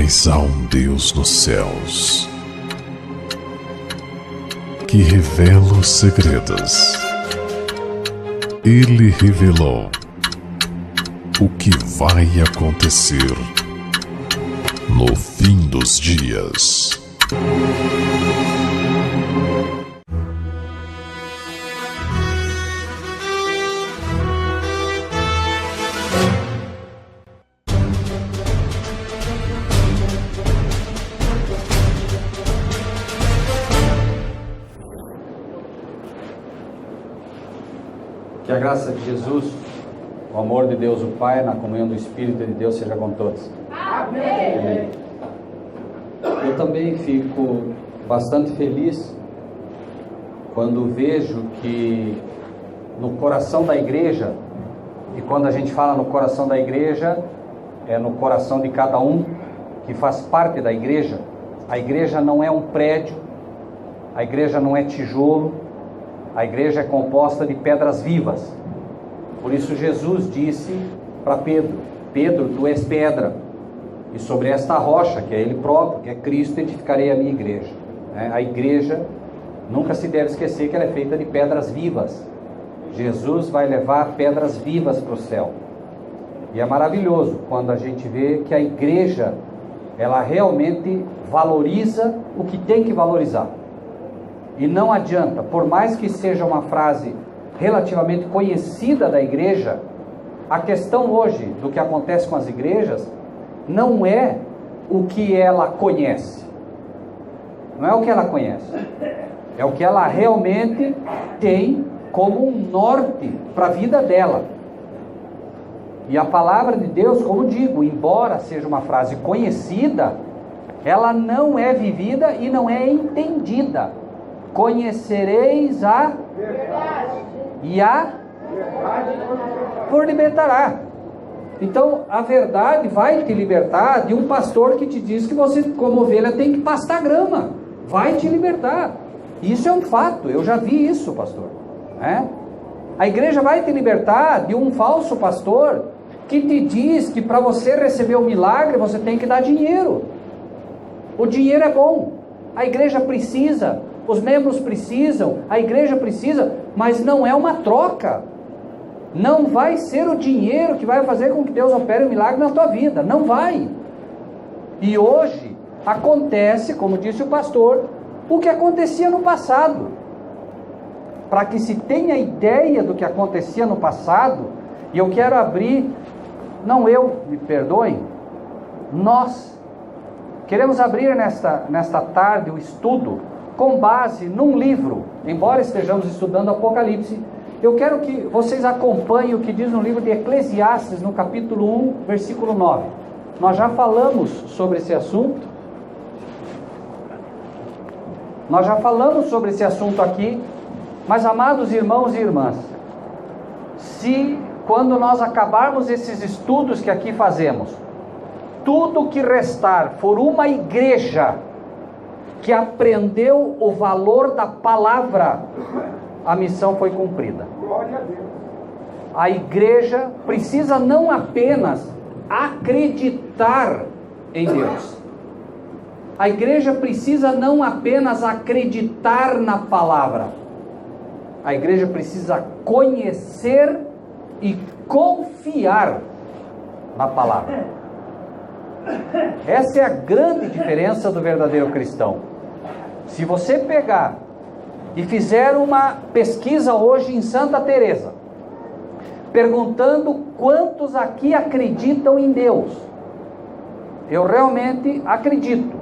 Mas há um Deus nos céus que revela os segredos. Ele revelou o que vai acontecer no fim dos dias. Que a graça de Jesus, o amor de Deus o Pai, na comunhão do Espírito de Deus seja com todos. Amém. Eu também fico bastante feliz quando vejo que no coração da igreja, e quando a gente fala no coração da igreja, é no coração de cada um que faz parte da igreja. A igreja não é um prédio, a igreja não é tijolo, a igreja é composta de pedras vivas. Por isso Jesus disse para Pedro: Pedro, tu és pedra, e sobre esta rocha, que é Ele próprio, que é Cristo, edificarei a minha igreja. A igreja, nunca se deve esquecer que ela é feita de pedras vivas. Jesus vai levar pedras vivas para o céu. E é maravilhoso quando a gente vê que a igreja, ela realmente valoriza o que tem que valorizar. E não adianta, por mais que seja uma frase relativamente conhecida da igreja, a questão hoje do que acontece com as igrejas não é o que ela conhece. Não é o que ela conhece. É o que ela realmente tem como um norte para a vida dela. E a palavra de Deus, como digo, embora seja uma frase conhecida, ela não é vivida e não é entendida. Conhecereis a verdade, e a verdade vos libertará. Então a verdade vai te libertar de um pastor que te diz que você, como ovelha, tem que pastar grama. Vai te libertar. Isso é um fato, eu já vi isso, pastor. A igreja vai te libertar de um falso pastor que te diz que para você receber o milagre você tem que dar dinheiro. O dinheiro é bom, a igreja precisa, os membros precisam, a igreja precisa, mas não é uma troca. Não vai ser o dinheiro que vai fazer com que Deus opere um milagre na tua vida, não vai. E hoje acontece, como disse o pastor, o que acontecia no passado. Para que se tenha ideia do que acontecia no passado, e eu quero abrir, não eu, me perdoem, nós queremos abrir nesta tarde o estudo com base num livro. Embora estejamos estudando Apocalipse, eu quero que vocês acompanhem o que diz no livro de Eclesiastes, no capítulo 1, versículo 9. Nós já falamos sobre esse assunto. Nós já falamos sobre esse assunto aqui, mas amados irmãos e irmãs, se quando nós acabarmos esses estudos que aqui fazemos, tudo que restar for uma igreja que aprendeu o valor da palavra, a missão foi cumprida. A igreja precisa não apenas acreditar em Deus. A igreja precisa não apenas acreditar na palavra. A igreja precisa conhecer e confiar na palavra. Essa é a grande diferença do verdadeiro cristão. Se você pegar e fizer uma pesquisa hoje em Santa Teresa, perguntando quantos aqui acreditam em Deus, eu realmente acredito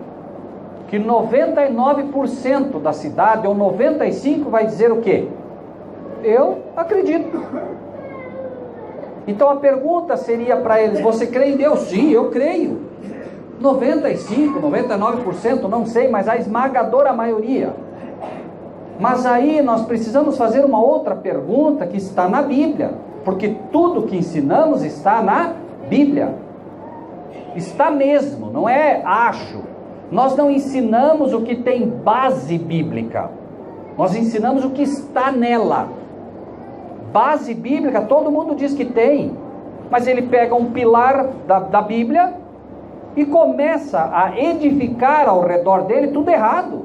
que 99% da cidade, ou 95% vai dizer o quê? Eu acredito. Então a pergunta seria para eles: você crê em Deus? Sim, eu creio. 95%, 99%, não sei, mas a esmagadora maioria. Mas aí nós precisamos fazer uma outra pergunta que está na Bíblia, porque tudo que ensinamos está na Bíblia. Está mesmo, não é acho. Nós não ensinamos o que tem base bíblica, nós ensinamos o que está nela. Base bíblica todo mundo diz que tem, mas ele pega um pilar da Bíblia e começa a edificar ao redor dele tudo errado.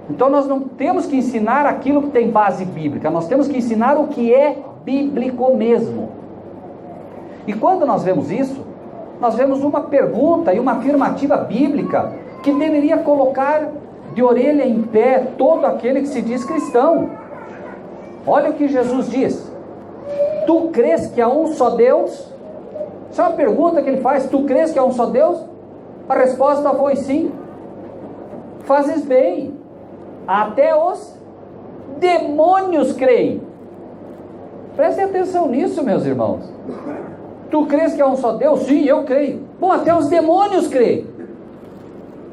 Então nós não temos que ensinar aquilo que tem base bíblica, nós temos que ensinar o que é bíblico mesmo. E quando nós vemos isso, nós vemos uma pergunta e uma afirmativa bíblica que deveria colocar de orelha em pé todo aquele que se diz cristão. Olha o que Jesus diz: tu crês que há um só Deus? Isso é uma pergunta que ele faz. Tu crês que há um só Deus? A resposta foi sim. Fazes bem, até os demônios creem. Prestem atenção nisso, meus irmãos. Tu crês que há um só Deus? Sim, eu creio. Bom, até os demônios creem.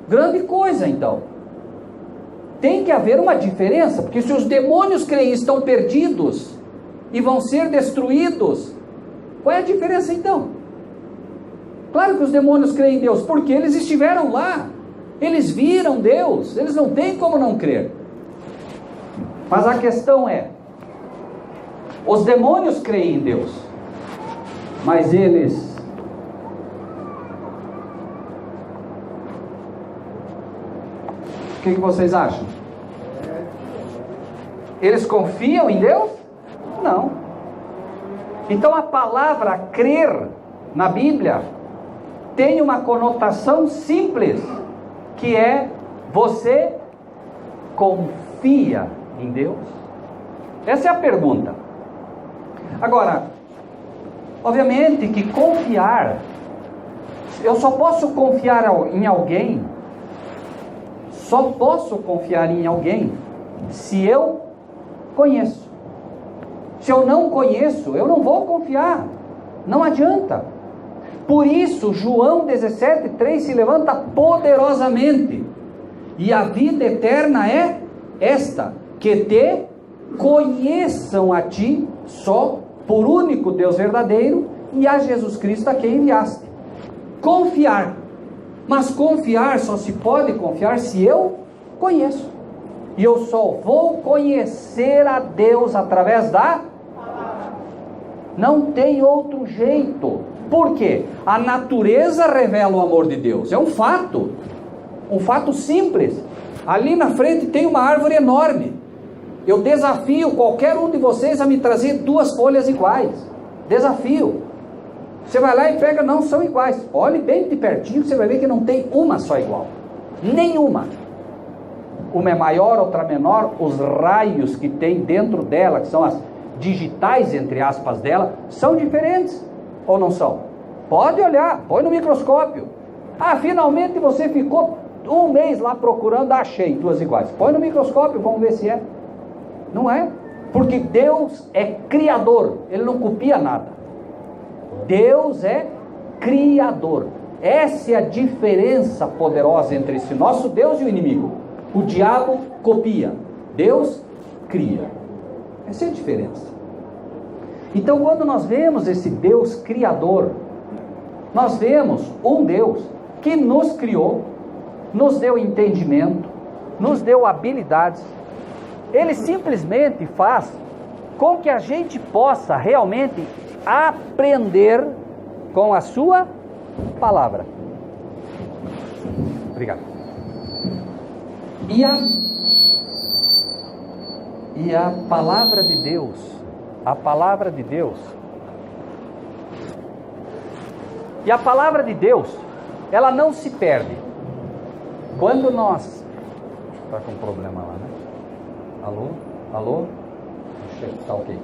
Grande coisa, então. Tem que haver uma diferença, porque se os demônios creem e estão perdidos e vão ser destruídos, qual é a diferença então? Claro que os demônios creem em Deus, porque eles estiveram lá, eles viram Deus, eles não têm como não crer. Mas a questão é, os demônios creem em Deus, mas eles o que vocês acham? Eles confiam em Deus? Não. Então a palavra crer na Bíblia tem uma conotação simples, que é: você confia em Deus? Essa é a pergunta. Agora, obviamente que confiar, eu só posso confiar em alguém, só posso confiar em alguém se eu conheço. Se eu não conheço, eu não vou confiar, não adianta. Por isso João 17:3 se levanta poderosamente: e a vida eterna é esta, que te conheçam a ti só, por único Deus verdadeiro, e a Jesus Cristo a quem enviaste. Confiar. Mas confiar só se pode confiar se eu conheço. E eu só vou conhecer a Deus através da palavra. Não tem outro jeito. Por quê? A natureza revela o amor de Deus. É um fato simples. Ali na frente tem uma árvore enorme. Eu desafio qualquer um de vocês a me trazer 2 folhas iguais. Desafio. Você vai lá e pega, não são iguais. Olhe bem de pertinho, você vai ver que não tem uma só igual. Nenhuma. Uma é maior, outra menor. Os raios que tem dentro dela, que são as digitais, entre aspas, dela, são diferentes. Ou não são? Pode olhar, põe no microscópio. Ah, finalmente você ficou 1 mês lá procurando, achei 2 iguais. Põe no microscópio, vamos ver se é. Não é? Porque Deus é criador, Ele não copia nada. Deus é criador. Essa é a diferença poderosa entre esse nosso Deus e o inimigo. O diabo copia, Deus cria. Essa é a diferença. Então, quando nós vemos esse Deus criador, nós vemos um Deus que nos criou, nos deu entendimento, nos deu habilidades. Ele simplesmente faz com que a gente possa realmente aprender com a sua palavra. Obrigado. E a palavra de Deus, e a palavra de Deus, ela não se perde. Quando nós... Está com problema lá, né? Alô? Está ok.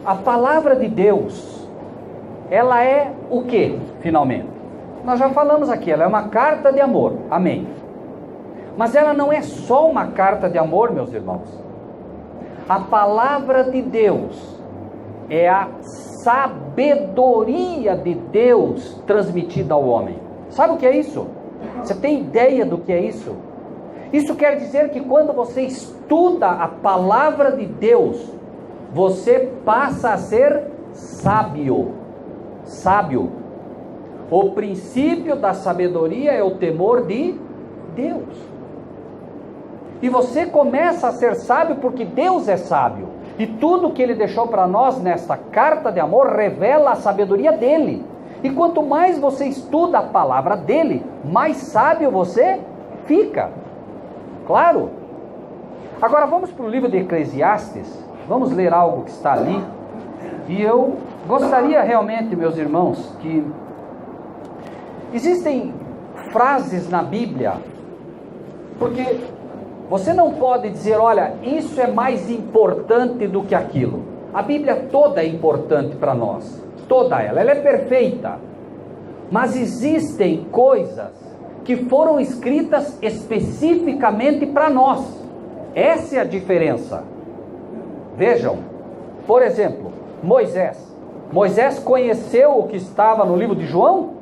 A palavra de Deus, ela é o que, finalmente? Nós já falamos aqui, ela é uma carta de amor, amém. Mas ela não é só uma carta de amor, meus irmãos. A palavra de Deus é a sabedoria de Deus transmitida ao homem. Sabe o que é isso? Você tem ideia do que é isso? Isso quer dizer que quando você estuda a palavra de Deus, você passa a ser sábio. Sábio. O princípio da sabedoria é o temor de Deus. E você começa a ser sábio porque Deus é sábio. E tudo que Ele deixou para nós nesta carta de amor revela a sabedoria dEle. E quanto mais você estuda a palavra dele, mais sábio você fica. Claro. Agora vamos para o livro de Eclesiastes. Vamos ler algo que está ali. E eu gostaria realmente, meus irmãos, que existem frases na Bíblia, porque você não pode dizer, olha, isso é mais importante do que aquilo. A Bíblia toda é importante para nós, toda ela é perfeita, mas existem coisas que foram escritas especificamente para nós. Essa é a diferença. Vejam, por exemplo, Moisés conheceu o que estava no livro de João?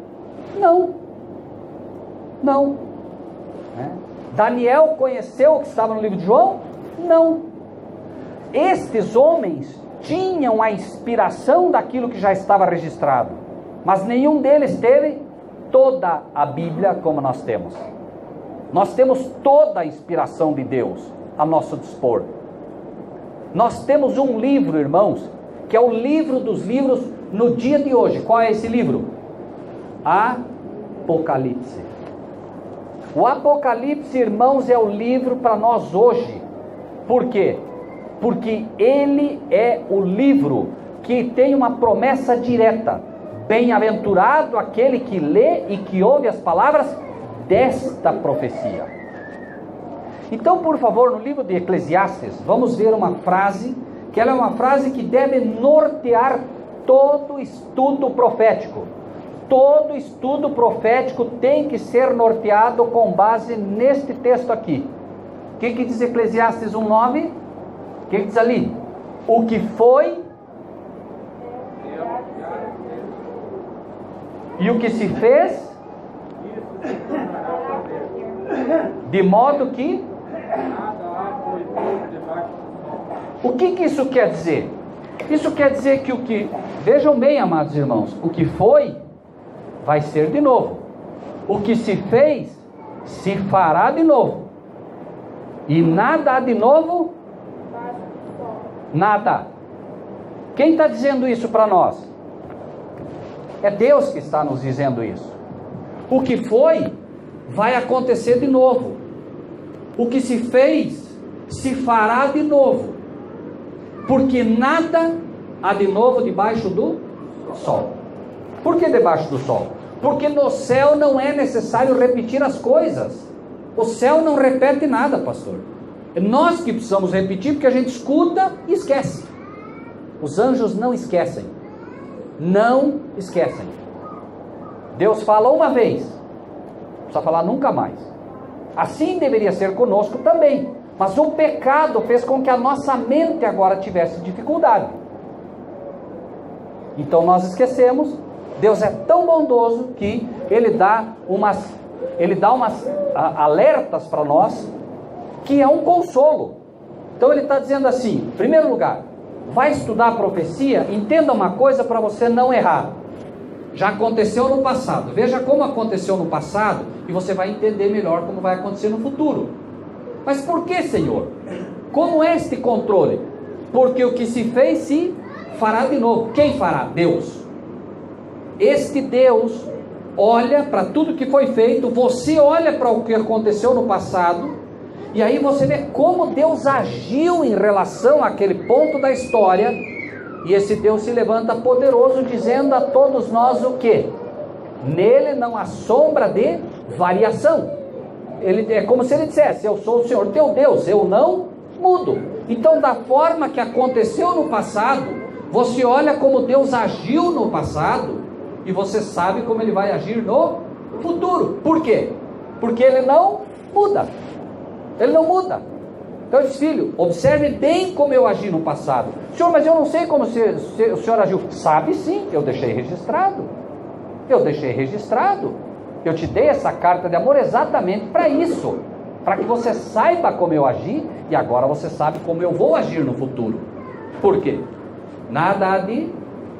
Não. Daniel conheceu o que estava no livro de João? Não. Estes homens tinham a inspiração daquilo que já estava registrado, mas nenhum deles teve toda a Bíblia como nós temos. Nós temos toda a inspiração de Deus a nosso dispor. Nós temos um livro, irmãos, que é o livro dos livros no dia de hoje. Qual é esse livro? Apocalipse. O Apocalipse, irmãos, é o livro para nós hoje. Por quê? Porque ele é o livro que tem uma promessa direta. Bem-aventurado aquele que lê e que ouve as palavras desta profecia. Então, por favor, no livro de Eclesiastes, vamos ver uma frase, que ela é uma frase que deve nortear todo estudo profético. Todo estudo profético tem que ser norteado com base neste texto aqui. O que diz Eclesiastes 1:9? O que diz ali? O que foi e o que se fez, de modo que... O que isso quer dizer? Isso quer dizer que o que... Vejam bem, amados irmãos, o que foi, vai ser de novo. O que se fez, se fará de novo. E nada há de novo? Nada. Quem está dizendo isso para nós? É Deus que está nos dizendo isso. O que foi, vai acontecer de novo. O que se fez, se fará de novo. Porque nada há de novo debaixo do sol. Por que debaixo do sol? Porque no céu não é necessário repetir as coisas. O céu não repete nada, pastor. É nós que precisamos repetir, porque a gente escuta e esquece. Os anjos não esquecem. Não esquecem. Deus fala uma vez, não precisa falar nunca mais. Assim deveria ser conosco também. Mas o pecado fez com que a nossa mente agora tivesse dificuldade. Então nós esquecemos. Deus é tão bondoso que Ele dá umas alertas para nós, que é um consolo. Então Ele está dizendo assim, em primeiro lugar, vai estudar a profecia, entenda uma coisa para você não errar. Já aconteceu no passado, veja como aconteceu no passado, e você vai entender melhor como vai acontecer no futuro. Mas por que, Senhor? Como é este controle? Porque o que se fez se fará de novo. Quem fará? Deus. Este Deus olha para tudo que foi feito, você olha para o que aconteceu no passado, e aí você vê como Deus agiu em relação àquele ponto da história, e esse Deus se levanta poderoso, dizendo a todos nós o quê? Nele não há sombra de variação. Ele, é como se ele dissesse, eu sou o Senhor teu Deus, eu não mudo. Então, da forma que aconteceu no passado, você olha como Deus agiu no passado, e você sabe como Ele vai agir no futuro. Por quê? Porque Ele não muda. Ele não muda. Então eu disse, filho, observe bem como eu agi no passado. Senhor, mas eu não sei como o Senhor agiu. Sabe sim, eu deixei registrado. Eu te dei essa carta de amor exatamente para isso, para que você saiba como eu agi, e agora você sabe como eu vou agir no futuro. Por quê? Nada há de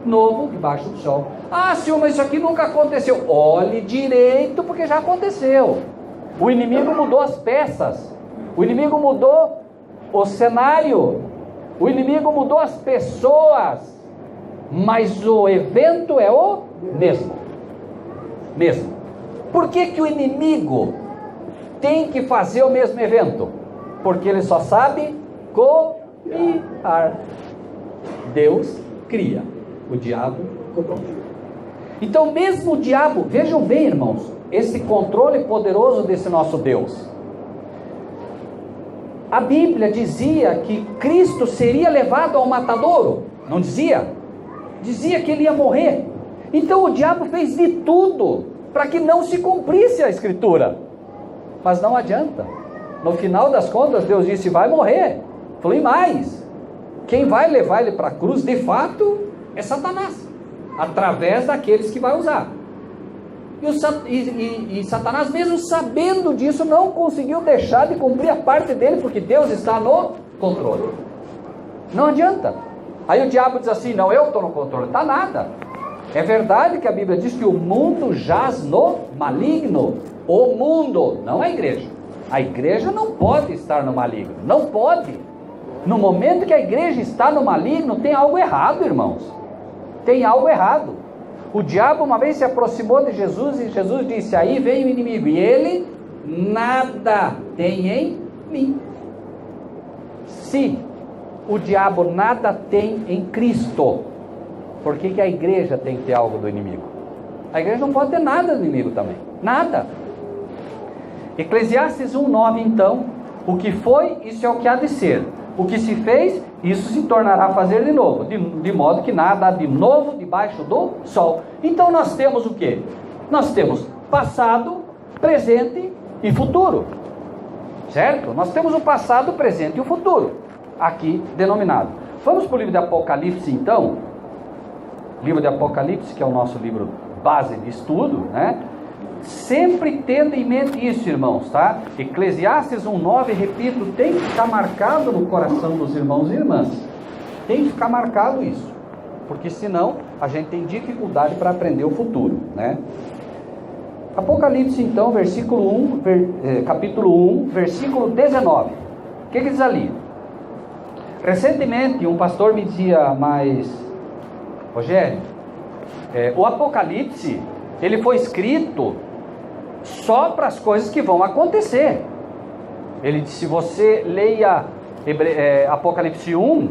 novo debaixo do sol. Ah, Senhor, mas isso aqui nunca aconteceu. Olhe direito, porque já aconteceu. O inimigo mudou as peças, o inimigo mudou o cenário, o inimigo mudou as pessoas, mas o evento é o mesmo. mesmo. Por que o inimigo tem que fazer o mesmo evento? Porque ele só sabe copiar. Deus cria, o diabo copia. Então mesmo o diabo, vejam bem, irmãos, esse controle poderoso desse nosso Deus. A Bíblia dizia que Cristo seria levado ao matadouro, não dizia? Dizia que ele ia morrer. Então o diabo fez de tudo para que não se cumprisse a Escritura, mas não adianta. No final das contas, Deus disse: vai morrer. Falei mais, quem vai levar ele para a cruz de fato é Satanás, através daqueles que vai usar. E Satanás, mesmo sabendo disso, não conseguiu deixar de cumprir a parte dele, porque Deus está no controle. Não adianta. Aí o diabo diz assim: não, eu estou no controle. Está nada. É verdade que a Bíblia diz que o mundo jaz no maligno. O mundo, não a igreja. A igreja não pode estar no maligno. Não pode. No momento que a igreja está no maligno, tem algo errado, irmãos. Tem algo errado. O diabo uma vez se aproximou de Jesus e Jesus disse: aí vem o inimigo, e ele nada tem em mim. Se o diabo nada tem em Cristo, por que a igreja tem que ter algo do inimigo? A igreja não pode ter nada do inimigo também, nada. Eclesiastes 1:9, então: o que foi, isso é o que há de ser. O que se fez, isso se tornará a fazer de novo, de modo que nada há de novo debaixo do sol. Então nós temos o quê? Nós temos passado, presente e futuro, certo? Nós temos o passado, o presente e o futuro, aqui denominado. Vamos para o livro de Apocalipse então. Livro de Apocalipse, que é o nosso livro base de estudo, né? Sempre tendo em mente isso, irmãos, tá? Eclesiastes 1:9, repito, tem que ficar marcado no coração dos irmãos e irmãs. Tem que ficar marcado isso, porque senão a gente tem dificuldade para aprender o futuro, né? Apocalipse então, capítulo 1, versículo 19. O que diz ali? Recentemente um pastor me dizia: mas Rogério, o Apocalipse, ele foi escrito só para as coisas que vão acontecer. Ele disse: se você leia Apocalipse 1,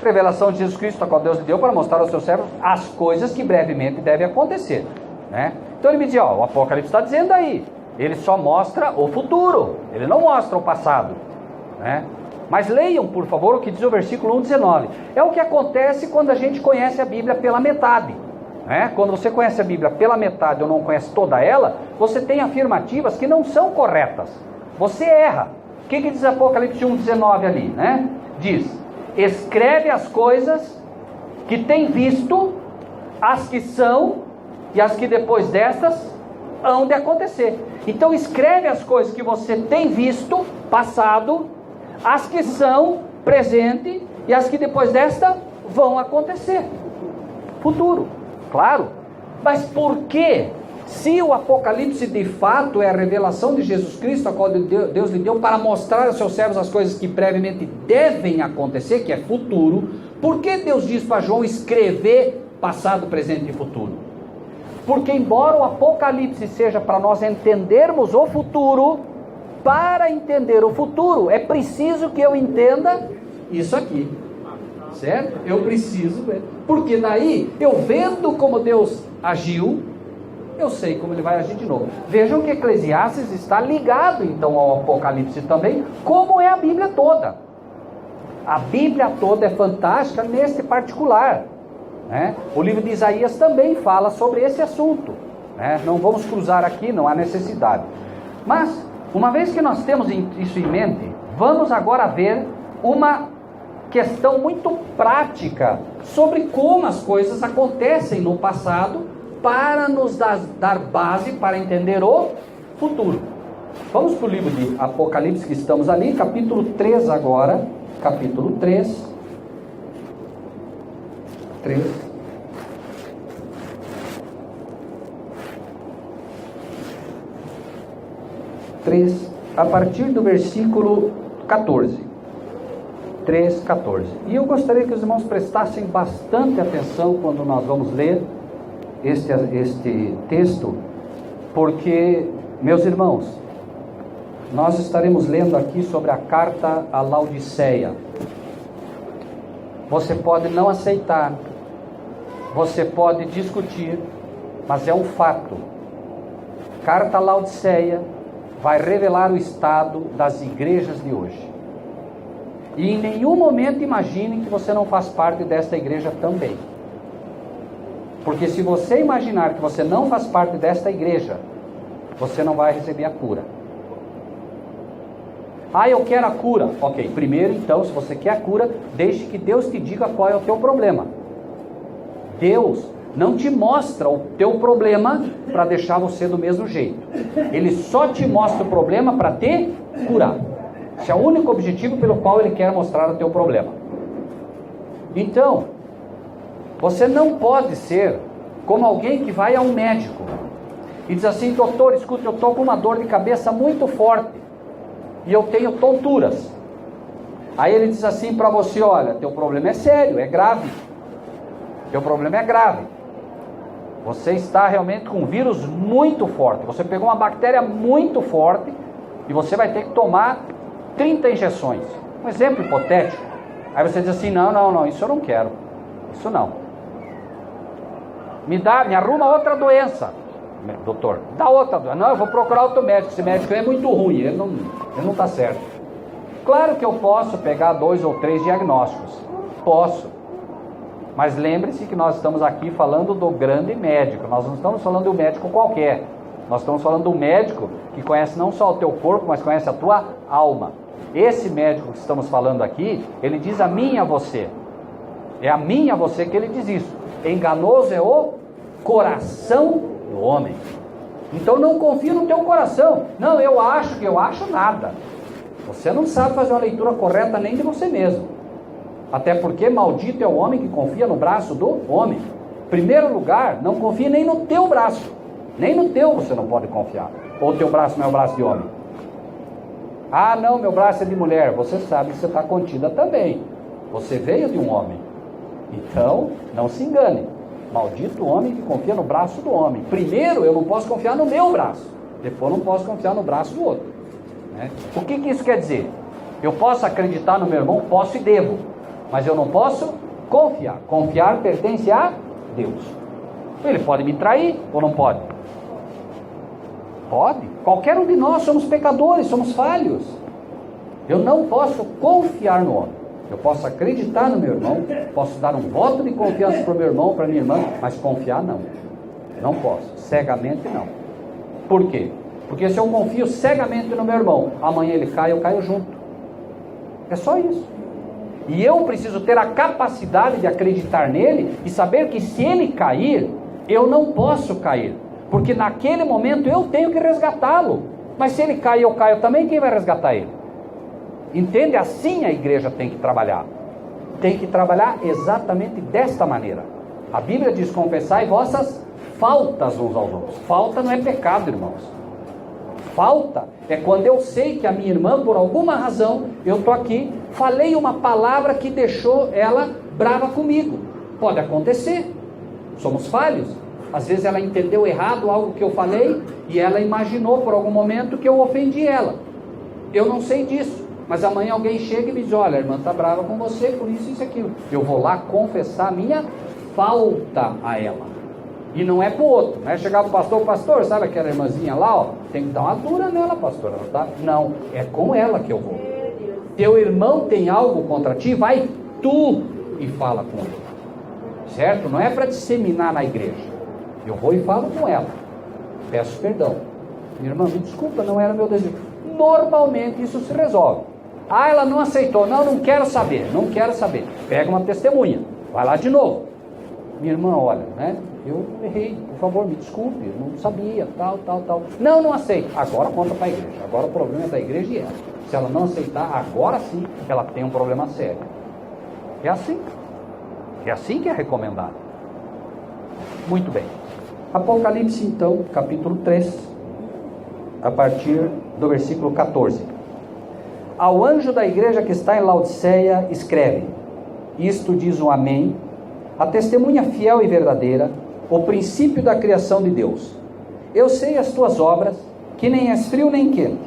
revelação de Jesus Cristo, a qual Deus lhe deu para mostrar aos seus servos as coisas que brevemente devem acontecer, né? Então ele me dizia: o Apocalipse está dizendo aí, ele só mostra o futuro, ele não mostra o passado, né? Mas leiam, por favor, o que diz o versículo 1:19. É o que acontece quando a gente conhece a Bíblia pela metade, né? Quando você conhece a Bíblia pela metade ou não conhece toda ela, você tem afirmativas que não são corretas, você erra. O que diz Apocalipse 1:19 ali, né? Diz: escreve as coisas que tem visto, as que são e as que depois destas hão de acontecer. Então escreve as coisas que você tem visto, passado, as que são, presente, e as que depois desta vão acontecer, futuro, claro. Mas por que, se o Apocalipse de fato é a revelação de Jesus Cristo, a qual Deus lhe deu para mostrar aos seus servos as coisas que brevemente devem acontecer, que é futuro, por que Deus diz para João escrever passado, presente e futuro? Porque embora o Apocalipse seja para nós entendermos o futuro, para entender o futuro é preciso que eu entenda isso aqui, certo? Eu preciso ver, porque daí eu vendo como Deus agiu, eu sei como ele vai agir de novo. Vejam que Eclesiastes está ligado então ao Apocalipse também, como é a Bíblia toda. A Bíblia toda é fantástica neste particular, né? O livro de Isaías também fala sobre esse assunto, né? Não vamos cruzar aqui, não há necessidade. Mas uma vez que nós temos isso em mente, vamos agora ver uma questão muito prática sobre como as coisas acontecem no passado, para nos dar base para entender o futuro. Vamos para o livro de Apocalipse, que estamos ali, capítulo 3 agora, capítulo 3. A partir do versículo 14. 3:14. E eu gostaria que os irmãos prestassem bastante atenção quando nós vamos ler este texto, Porque, meus irmãos, nós estaremos lendo aqui sobre a carta a Laodiceia. Você pode não aceitar, você pode discutir, mas é um fato. Carta a Laodiceia vai revelar o estado das igrejas de hoje. E em nenhum momento imagine que você não faz parte desta igreja também. Porque se você imaginar que você não faz parte desta igreja, você não vai receber a cura. Ah, eu quero a cura. Ok, primeiro então, se você quer a cura, deixe que Deus te diga qual é o teu problema. Deus não te mostra o teu problema para deixar você do mesmo jeito. Ele só te mostra o problema para te curar. Esse é o único objetivo pelo qual Ele quer mostrar o teu problema. Então, você não pode ser como alguém que vai a um médico e diz assim: doutor, escuta, eu estou com uma dor de cabeça muito forte e eu tenho tonturas. Aí ele diz assim para você: olha, teu problema é sério, é grave. Teu problema é grave. Você está realmente com um vírus muito forte. Você pegou uma bactéria muito forte e você vai ter que tomar 30 injeções. Um exemplo hipotético. Aí você diz assim: não, isso eu não quero. Isso não. Me arruma outra doença. Doutor, dá outra doença. Não, eu vou procurar outro médico. Esse médico é muito ruim, ele não está certo. Claro que eu posso pegar 2 ou 3 diagnósticos. Posso. Mas lembre-se que nós estamos aqui falando do grande médico. Nós não estamos falando de um médico qualquer. Nós estamos falando de um médico que conhece não só o teu corpo, mas conhece a tua alma. Esse médico que estamos falando aqui, ele diz a mim e a você. É a mim e a você que ele diz isso. Enganoso é o coração do homem. Então não confia no teu coração. Não, eu acho nada. Você não sabe fazer uma leitura correta nem de você mesmo. Até porque maldito é o homem que confia no braço do homem. Primeiro lugar, não confie nem no teu braço. Nem no teu você não pode confiar. Ou o teu braço não é o braço de homem. Ah, não, meu braço é de mulher. Você sabe que você está contida também. Você veio de um homem. Então, não se engane. Maldito o homem que confia no braço do homem. Primeiro, eu não posso confiar no meu braço. Depois, não posso confiar no braço do outro. Né? O que isso quer dizer? Eu posso acreditar no meu irmão? Posso e devo. Mas eu não posso confiar. Confiar pertence a Deus. Ele pode me trair ou não pode? Pode. Qualquer um de nós somos pecadores, somos falhos. Eu não posso confiar no homem. Eu posso acreditar no meu irmão, posso dar um voto de confiança para o meu irmão, para a minha irmã, mas confiar não. Não posso. Cegamente não. Por quê? Porque se eu confio cegamente no meu irmão, amanhã ele cai, eu caio junto. É só isso. E eu preciso ter a capacidade de acreditar nele e saber que se ele cair, eu não posso cair. Porque naquele momento eu tenho que resgatá-lo. Mas se ele cai e eu caio também, quem vai resgatar ele? Entende? Assim a igreja tem que trabalhar. Tem que trabalhar exatamente desta maneira. A Bíblia diz: confessai vossas faltas uns aos outros. Falta não é pecado, irmãos. Falta é quando eu sei que a minha irmã, por alguma razão, eu estou aqui, falei uma palavra que deixou ela brava comigo. Pode acontecer. Somos falhos. Às vezes ela entendeu errado algo que eu falei e ela imaginou por algum momento que eu ofendi ela. Eu não sei disso. Mas amanhã alguém chega e me diz: olha, a irmã está brava com você por isso, isso e aquilo. Eu vou lá confessar a minha falta a ela. E não é para o outro, não é chegar para o pastor, sabe aquela irmãzinha lá, ó, tem que dar uma dura nela, pastor, tá? Não, é com ela que eu vou. Teu irmão tem algo contra ti, vai tu e fala com ele. Certo? Não é para disseminar na igreja. Eu vou e falo com ela. Peço perdão. Minha irmã, me desculpa, não era meu desejo. Normalmente isso se resolve. Ah, ela não aceitou. Não quero saber, não quero saber. Pega uma testemunha, vai lá de novo. Minha irmã, olha, né? Eu errei, por favor, me desculpe, não sabia, tal. Não aceito. Agora conta para a igreja. Agora o problema é da igreja e ela. Se ela não aceitar, agora sim ela tem um problema sério. É assim. É assim que é recomendado. Muito bem. Apocalipse, então, capítulo 3, a partir do versículo 14. Ao anjo da igreja que está em Laodiceia, escreve: isto diz o Amém, a testemunha fiel e verdadeira, o princípio da criação de Deus. Eu sei as tuas obras, que nem és frio nem quente.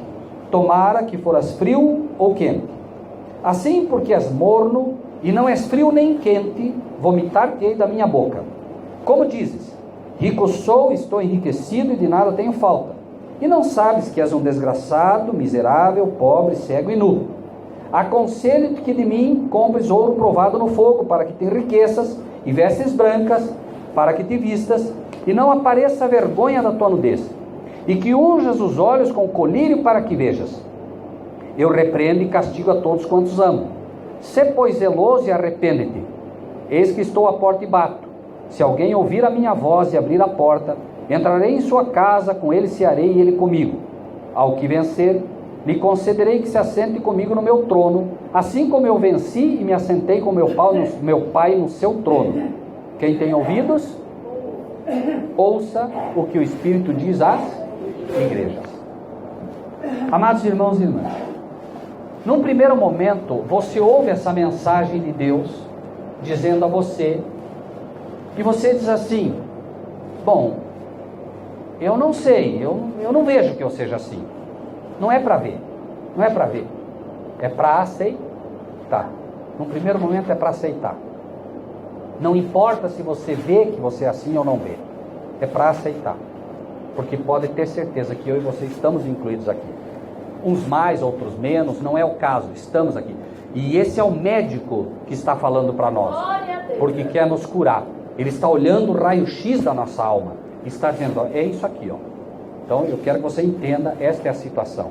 Tomara que foras frio ou quente. Assim, porque és morno, e não és frio nem quente, vomitar-te-ei da minha boca. Como dizes, rico sou, estou enriquecido e de nada tenho falta. E não sabes que és um desgraçado, miserável, pobre, cego e nu. Aconselho-te que de mim compres ouro provado no fogo, para que te enriqueças, e vestes brancas, para que te vistas, e não apareça a vergonha da tua nudez. E que unjas os olhos com colírio para que vejas. Eu repreendo e castigo a todos quantos amo. Sê, pois, zeloso e arrepende-te. Eis que estou à porta e bato. Se alguém ouvir a minha voz e abrir a porta, entrarei em sua casa, com ele cearei e ele comigo. Ao que vencer, lhe concederei que se assente comigo no meu trono, assim como eu venci e me assentei com meu pai no seu trono. Quem tem ouvidos, ouça o que o Espírito diz às igrejas. Amados irmãos e irmãs, num primeiro momento, você ouve essa mensagem de Deus, dizendo a você, e você diz assim, bom, eu não sei, eu não vejo que eu seja assim. Não é para ver, não é para ver, é para aceitar. No primeiro momento é para aceitar. Não importa se você vê que você é assim ou não vê, é para aceitar. Porque pode ter certeza que eu e você estamos incluídos aqui. Uns mais, outros menos, não é o caso, estamos aqui. E esse é o médico que está falando para nós, porque quer nos curar. Ele está olhando o raio-x da nossa alma, está dizendo, ó, é isso aqui, ó. Então eu quero que você entenda, esta é a situação.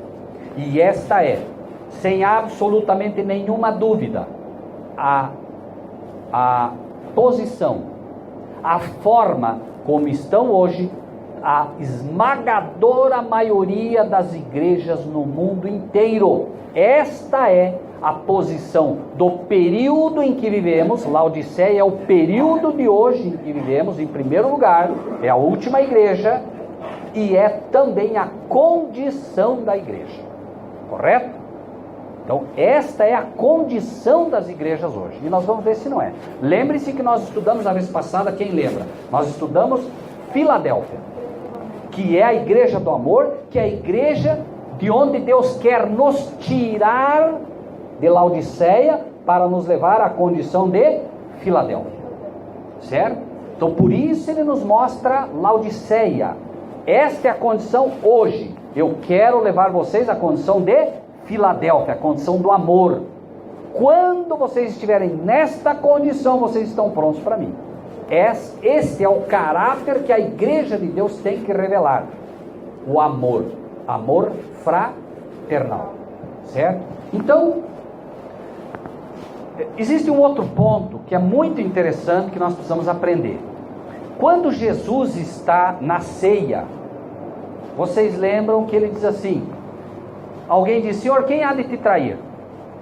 E esta é, sem absolutamente nenhuma dúvida, a posição, a forma como estão hoje a esmagadora maioria das igrejas no mundo inteiro. Esta é a posição do período em que vivemos. Laodiceia é o período de hoje em que vivemos, em primeiro lugar, é a última igreja, e é também a condição da igreja, correto? Então esta é a condição das igrejas hoje, e nós vamos ver se não é. Lembre-se que nós estudamos na vez passada, quem lembra? Nós estudamos Filadélfia, que é a igreja do amor, que é a igreja de onde Deus quer nos tirar de Laodiceia para nos levar à condição de Filadélfia, certo? Então por isso ele nos mostra Laodiceia. Esta é a condição hoje. Eu quero levar vocês à condição de Filadélfia, a condição do amor. Quando vocês estiverem nesta condição, vocês estão prontos para mim. Este é o caráter que a igreja de Deus tem que revelar. O amor. Amor fraternal. Certo? Então, existe um outro ponto que é muito interessante que nós precisamos aprender. Quando Jesus está na ceia, vocês lembram que ele diz assim, alguém diz, Senhor, quem há de te trair?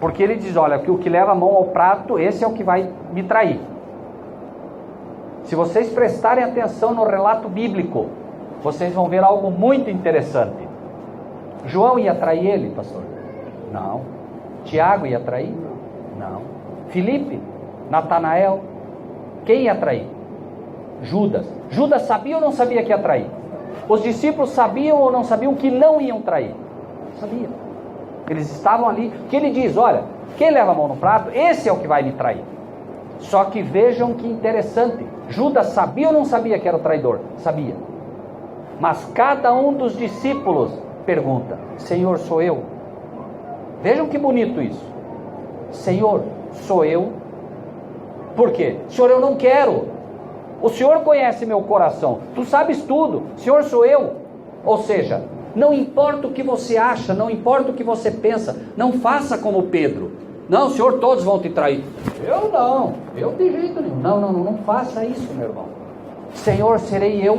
Porque ele diz, olha, que o que leva a mão ao prato, esse é o que vai me trair. Se vocês prestarem atenção no relato bíblico, vocês vão ver algo muito interessante. João ia trair ele, pastor? Não. Tiago ia trair? Não. Filipe? Natanael? Quem ia trair? Judas. Judas sabia ou não sabia que ia trair? Os discípulos sabiam ou não sabiam que não iam trair? Sabiam. Eles estavam ali. Que ele diz, olha, quem leva a mão no prato, esse é o que vai me trair. Só que vejam que interessante. Judas sabia ou não sabia que era o traidor? Sabia. Mas cada um dos discípulos pergunta, Senhor, sou eu? Vejam que bonito isso. Senhor, sou eu? Por quê? Senhor, eu não quero. O Senhor conhece meu coração. Tu sabes tudo. Senhor, sou eu. Ou seja, não importa o que você acha, não importa o que você pensa, não faça como Pedro. Não, Senhor, todos vão te trair. Eu não, eu de jeito nenhum. Não faça isso, meu irmão. Senhor, serei eu.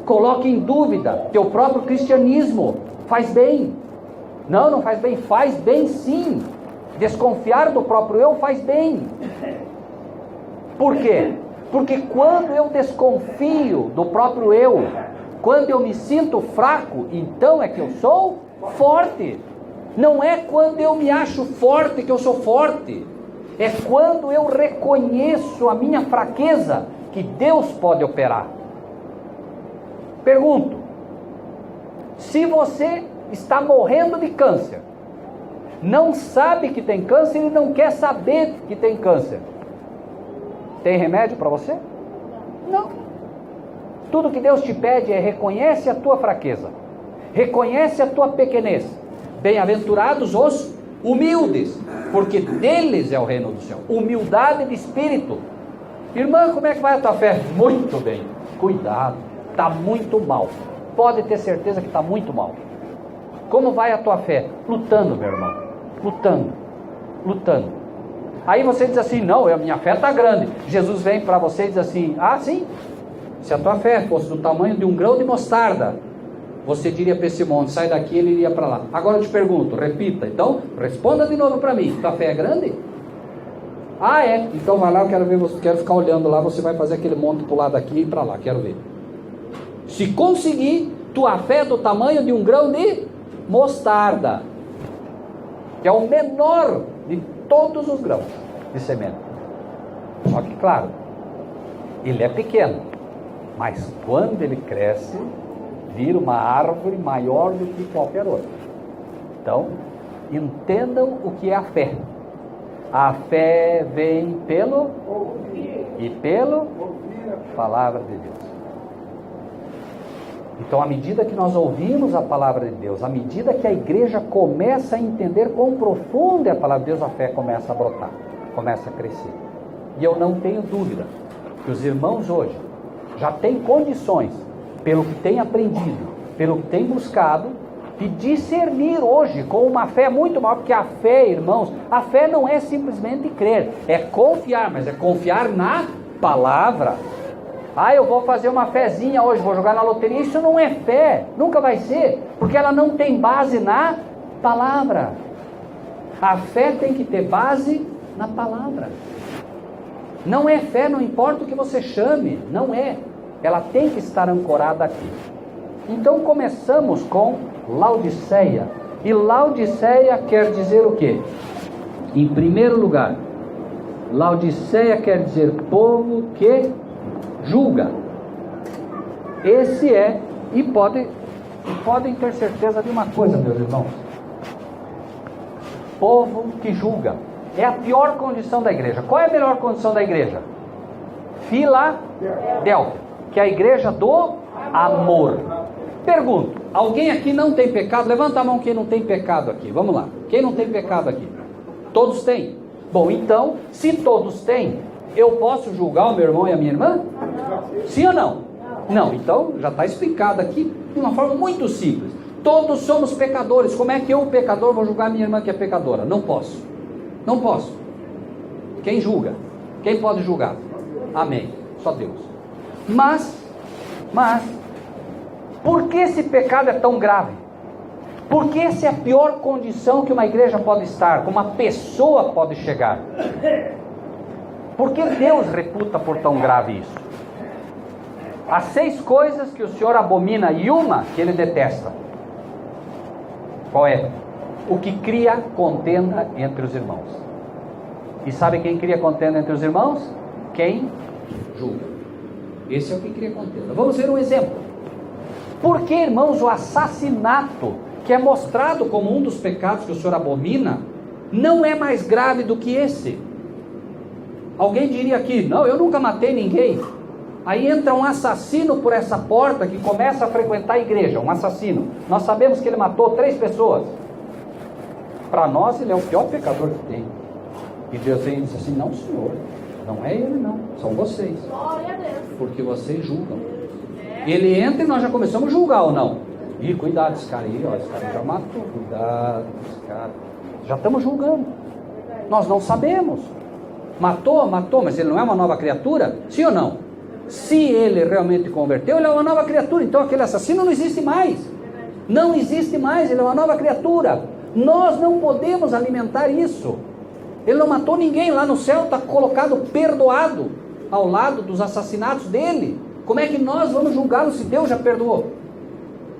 Coloque em dúvida teu próprio cristianismo. Faz bem. Não faz bem. Faz bem sim. Desconfiar do próprio eu faz bem. Por quê? Porque quando eu desconfio do próprio eu, quando eu me sinto fraco, então é que eu sou forte. Não é quando eu me acho forte que eu sou forte. É quando eu reconheço a minha fraqueza que Deus pode operar. Pergunto: se você está morrendo de câncer, não sabe que tem câncer e não quer saber que tem câncer, tem remédio para você? Não. Tudo que Deus te pede é: reconhece a tua fraqueza, reconhece a tua pequenez. Bem-aventurados os humildes, porque deles é o reino do céu. Humildade de espírito. Irmã, como é que vai a tua fé? Muito bem. Cuidado, está muito mal. Pode ter certeza que está muito mal. Como vai a tua fé? Lutando, meu irmão. Lutando. Aí você diz assim: não, a minha fé está grande. Jesus vem para você e diz assim: ah, sim, se a tua fé fosse do tamanho de um grão de mostarda, você diria para esse monte: sai daqui, ele iria para lá. Agora eu te pergunto, repita, então, responda de novo para mim: tua fé é grande? Ah, é? Então vai lá, eu quero ver, quero ficar olhando lá, você vai fazer aquele monte pular daqui e para lá, quero ver. Se conseguir, tua fé é do tamanho de um grão de mostarda, que é o menor de todos os grãos de semente. Só que, claro, ele é pequeno, mas quando ele cresce, vira uma árvore maior do que qualquer outra. Então, entendam o que é a fé. A fé vem pelo e pelo palavra de Deus. Então, à medida que nós ouvimos a palavra de Deus, à medida que a igreja começa a entender quão profunda é a palavra de Deus, a fé começa a brotar, começa a crescer. E eu não tenho dúvida que os irmãos hoje já têm condições, pelo que têm aprendido, pelo que têm buscado, de discernir hoje com uma fé muito maior, porque a fé, irmãos, a fé não é simplesmente crer, é confiar, mas é confiar na palavra. Ah, eu vou fazer uma fezinha hoje, vou jogar na loteria. Isso não é fé, nunca vai ser, porque ela não tem base na palavra. A fé tem que ter base na palavra. Não é fé, não importa o que você chame, não é. Ela tem que estar ancorada aqui. Então começamos com Laodiceia. E Laodiceia quer dizer o quê? Em primeiro lugar, Laodiceia quer dizer povo que julga. Esse é, e podem ter certeza de uma coisa, meus irmãos: povo que julga é a pior condição da igreja. Qual é a melhor condição da igreja? Filadélfia, que é a igreja do amor. Pergunto: alguém aqui não tem pecado? Levanta a mão quem não tem pecado aqui. Vamos lá, quem não tem pecado aqui? Todos têm? Bom, então, se todos têm, eu posso julgar o meu irmão e a minha irmã? Sim ou não? Não, então já está explicado aqui de uma forma muito simples. Todos somos pecadores. Como é que eu, pecador, vou julgar a minha irmã que é pecadora? Não posso. Não posso. Quem julga? Quem pode julgar? Amém. Só Deus. Mas, por que esse pecado é tão grave? Por que essa é a pior condição que uma igreja pode estar, que uma pessoa pode chegar? Por que Deus reputa por tão grave isso? Há 6 coisas que o Senhor abomina e uma que Ele detesta. Qual é? O que cria contenda entre os irmãos. E sabe quem cria contenda entre os irmãos? Quem julga. Esse é o que cria contenda. Vamos ver um exemplo. Por que, irmãos, o assassinato, que é mostrado como um dos pecados que o Senhor abomina, não é mais grave do que esse? Alguém diria aqui: não, eu nunca matei ninguém. Aí entra um assassino por essa porta que começa a frequentar a igreja, um assassino. Nós sabemos que ele matou 3 pessoas. Para nós ele é o pior pecador que tem. E Deus vem e diz assim: não, senhor, não é ele não, são vocês. Porque vocês julgam. Ele entra e nós já começamos a julgar ou não? Ih, cuidado, esse cara aí, ó, esse cara já matou, cuidado, esse cara. Já estamos julgando. Nós não sabemos. Matou, mas ele não é uma nova criatura? Sim ou não? Se ele realmente converteu, ele é uma nova criatura. Então aquele assassino não existe mais. Não existe mais, ele é uma nova criatura. Nós não podemos alimentar isso. Ele não matou ninguém, lá no céu está colocado perdoado ao lado dos assassinatos dele. Como é que nós vamos julgá-lo se Deus já perdoou?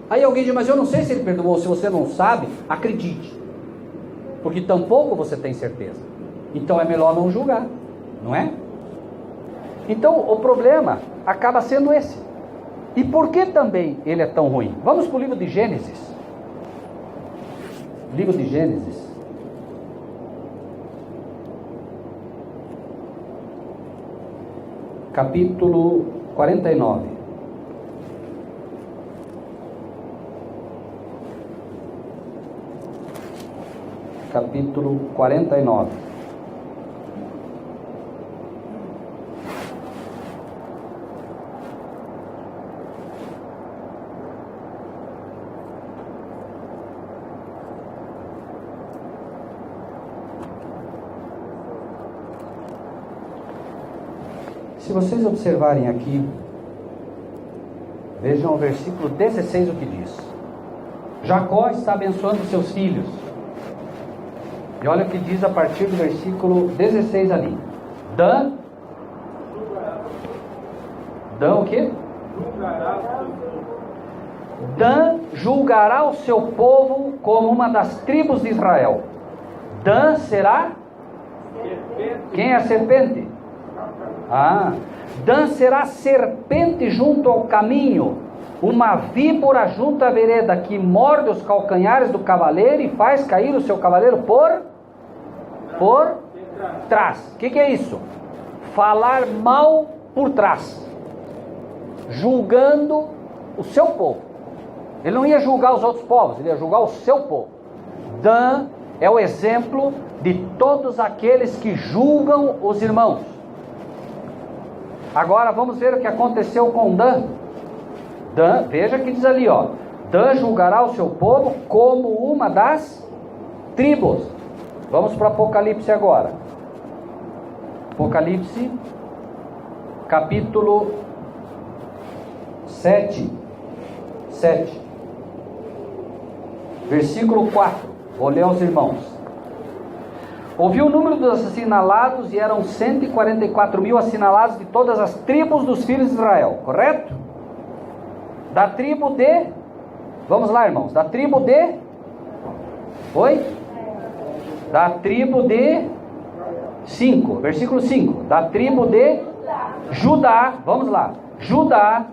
Aí alguém diz: mas eu não sei se ele perdoou. Se você não sabe, acredite, porque tampouco você tem certeza. Então é melhor não julgar, não é? Então o problema acaba sendo esse. E por que também ele é tão ruim? Vamos para o livro de Gênesis. Livro de Gênesis. Capítulo 49. Capítulo 49. Se vocês observarem aqui, vejam o versículo 16 o que diz. Jacó está abençoando seus filhos. E olha o que diz a partir do versículo 16 ali. Dan o quê? Dan julgará o seu povo como uma das tribos de Israel. Dan será? Quem é a serpente? Dan será serpente junto ao caminho, uma víbora junto à vereda, que morde os calcanhares do cavaleiro e faz cair o seu cavaleiro por trás. O que é isso? Falar mal por trás, julgando o seu povo. Ele não ia julgar os outros povos, ele ia julgar o seu povo. Dan é o exemplo de todos aqueles que julgam os irmãos. Agora vamos ver o que aconteceu com Dan. Dan, veja que diz ali, ó. Dan julgará o seu povo como uma das tribos. Vamos para o Apocalipse agora. Apocalipse, capítulo 7. Versículo 4. Vou ler aos irmãos. Ouvi o número dos assinalados e eram 144.000 assinalados de todas as tribos dos filhos de Israel, correto? Da tribo de... Vamos lá, irmãos. Da tribo de... Oi? Da tribo de... 5, versículo 5. Da tribo de Judá. Vamos lá. Judá.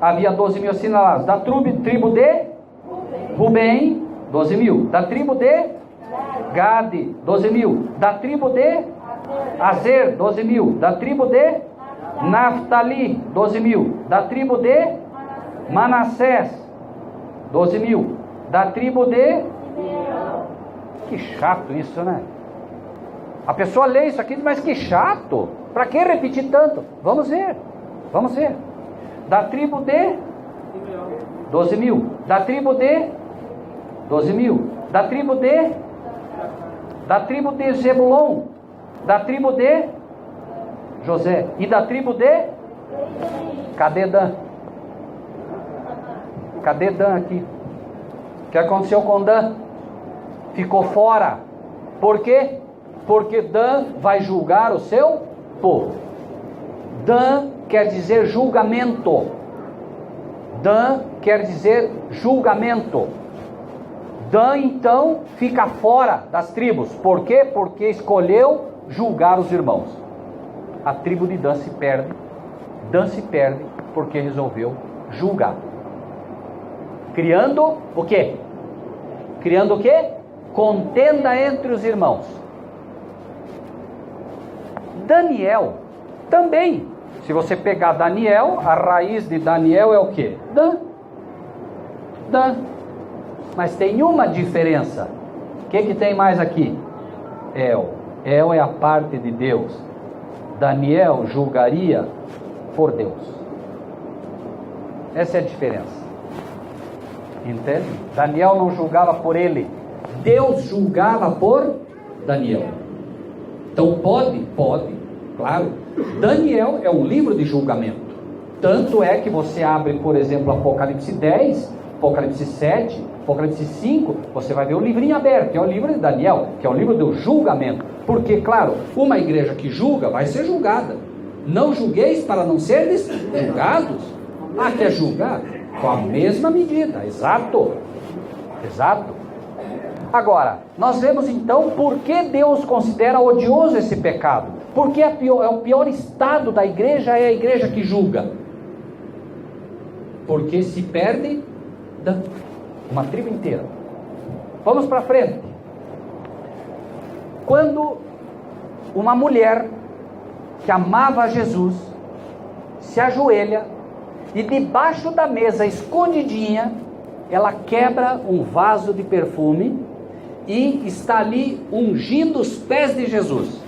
Havia 12.000 assinalados. Da tribo de Rubem, 12.000. Da tribo de Gade, 12.000. Da tribo de Azer, 12.000. Da tribo de Naftali, 12.000. Da tribo de Manassés, 12.000. Da tribo de... Que chato isso, né? A pessoa lê isso aqui, mas que chato. Para que repetir tanto? Vamos ver. Da tribo de 12.000. Da tribo de 12.000. Da tribo de Zebulon, da tribo de José, e da tribo de... Cadê Dan? Cadê Dan aqui? O que aconteceu com Dan? Ficou fora. Por quê? Porque Dan vai julgar o seu povo. Dan quer dizer julgamento. Dan quer dizer julgamento. Dan então fica fora das tribos. Por quê? Porque escolheu julgar os irmãos. A tribo de Dan se perde. Dan se perde porque resolveu julgar. Criando o quê? Criando o quê? Contenda entre os irmãos. Daniel também. Se você pegar Daniel, a raiz de Daniel é o quê? Dan. Mas tem uma diferença. O que tem mais aqui? El é a parte de Deus. Daniel julgaria por Deus. Essa é a diferença. Entende? Daniel não julgava por ele. Deus julgava por Daniel. Então pode, claro. Daniel é um livro de julgamento. Tanto é que você abre, por exemplo, Apocalipse 10, Apocalipse 7, Apocalipse 5, você vai ver o livrinho aberto, que é o livro de Daniel, que é o livro do julgamento. Porque, claro, uma igreja que julga vai ser julgada. Não julgueis para não seres julgados. Quer julgar? Com a mesma medida. Exato. Agora, nós vemos então por que Deus considera odioso esse pecado. Porque o pior estado da igreja é a igreja que julga. porque se perde uma tribo inteira. Vamos para frente. Quando uma mulher que amava Jesus se ajoelha e debaixo da mesa, escondidinha, ela quebra um vaso de perfume e está ali ungindo os pés de Jesus.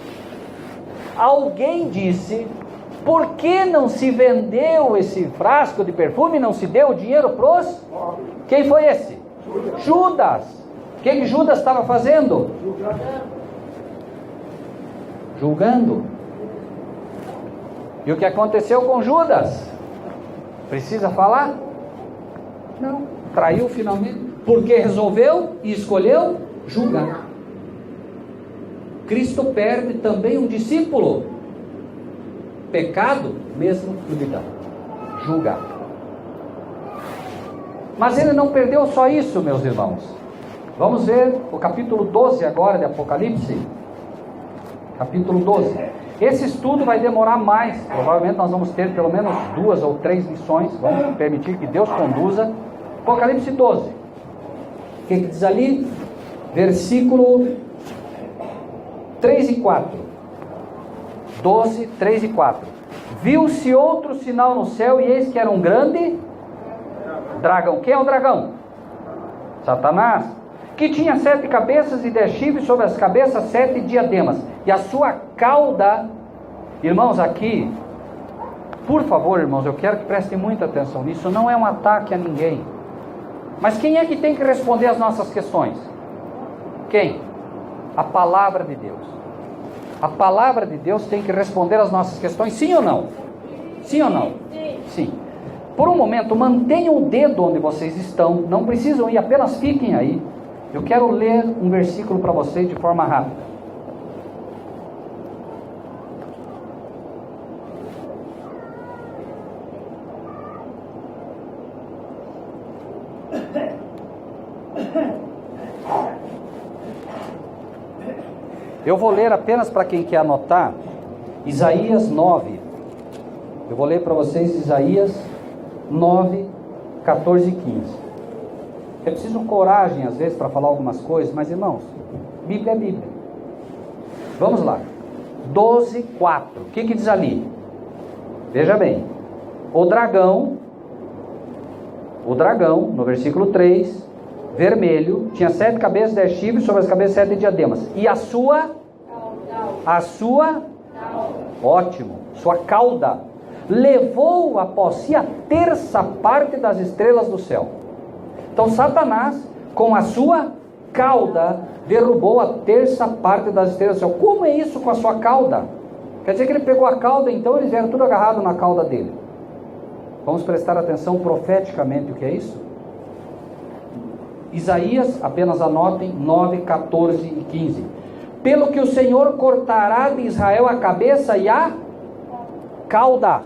Alguém disse: por que não se vendeu esse frasco de perfume e não se deu o dinheiro para os... Quem foi esse? Judas. O que Judas estava fazendo? Julgando. E o que aconteceu com Judas? Precisa falar? Não. Traiu finalmente. Porque resolveu e escolheu julgar. Cristo perde também um discípulo. Pecado, mesmo duvidar. Julgar. Mas ele não perdeu só isso, meus irmãos. Vamos ver o capítulo 12 agora de Apocalipse. Capítulo 12. Esse estudo vai demorar mais. Provavelmente nós vamos ter pelo menos 2 ou 3 lições. Vamos permitir que Deus conduza. Apocalipse 12. O que diz ali? Versículo 3 e 4. 12, 3 e 4. Viu-se outro sinal no céu, e eis que era um grande dragão. Quem é o dragão? Satanás. Que tinha 7 cabeças e 10 chifres, sobre as cabeças 7 diademas. E a sua cauda, irmãos, aqui, por favor, irmãos, eu quero que prestem muita atenção nisso. Não é um ataque a ninguém. Mas quem é que tem que responder as nossas questões? Quem? A palavra de Deus. A palavra de Deus tem que responder as nossas questões, sim ou não? Sim ou não? Sim. Por um momento, mantenham o dedo onde vocês estão. Não precisam ir, apenas fiquem aí. Eu quero ler um versículo para vocês de forma rápida. Eu vou ler apenas para quem quer anotar, Isaías 9. Eu vou ler para vocês Isaías 9, 14 e 15. É preciso coragem às vezes para falar algumas coisas, mas irmãos, Bíblia é Bíblia. Vamos lá. 12, 4. O que diz ali? Veja bem. O dragão, no versículo 3, vermelho, tinha 7 cabeças, 10 chifres, sobre as cabeças 7 diademas. E a sua ótimo, sua cauda, levou após si a terça parte das estrelas do céu. Então Satanás, com a sua cauda, derrubou a terça parte das estrelas do céu. Como é isso com a sua cauda? Quer dizer que ele pegou a cauda, então eles eram tudo agarrados na cauda dele. Vamos prestar atenção profeticamente o que é isso? Isaías, apenas anotem, 9, 14 e 15. Pelo que o Senhor cortará de Israel a cabeça e a cauda.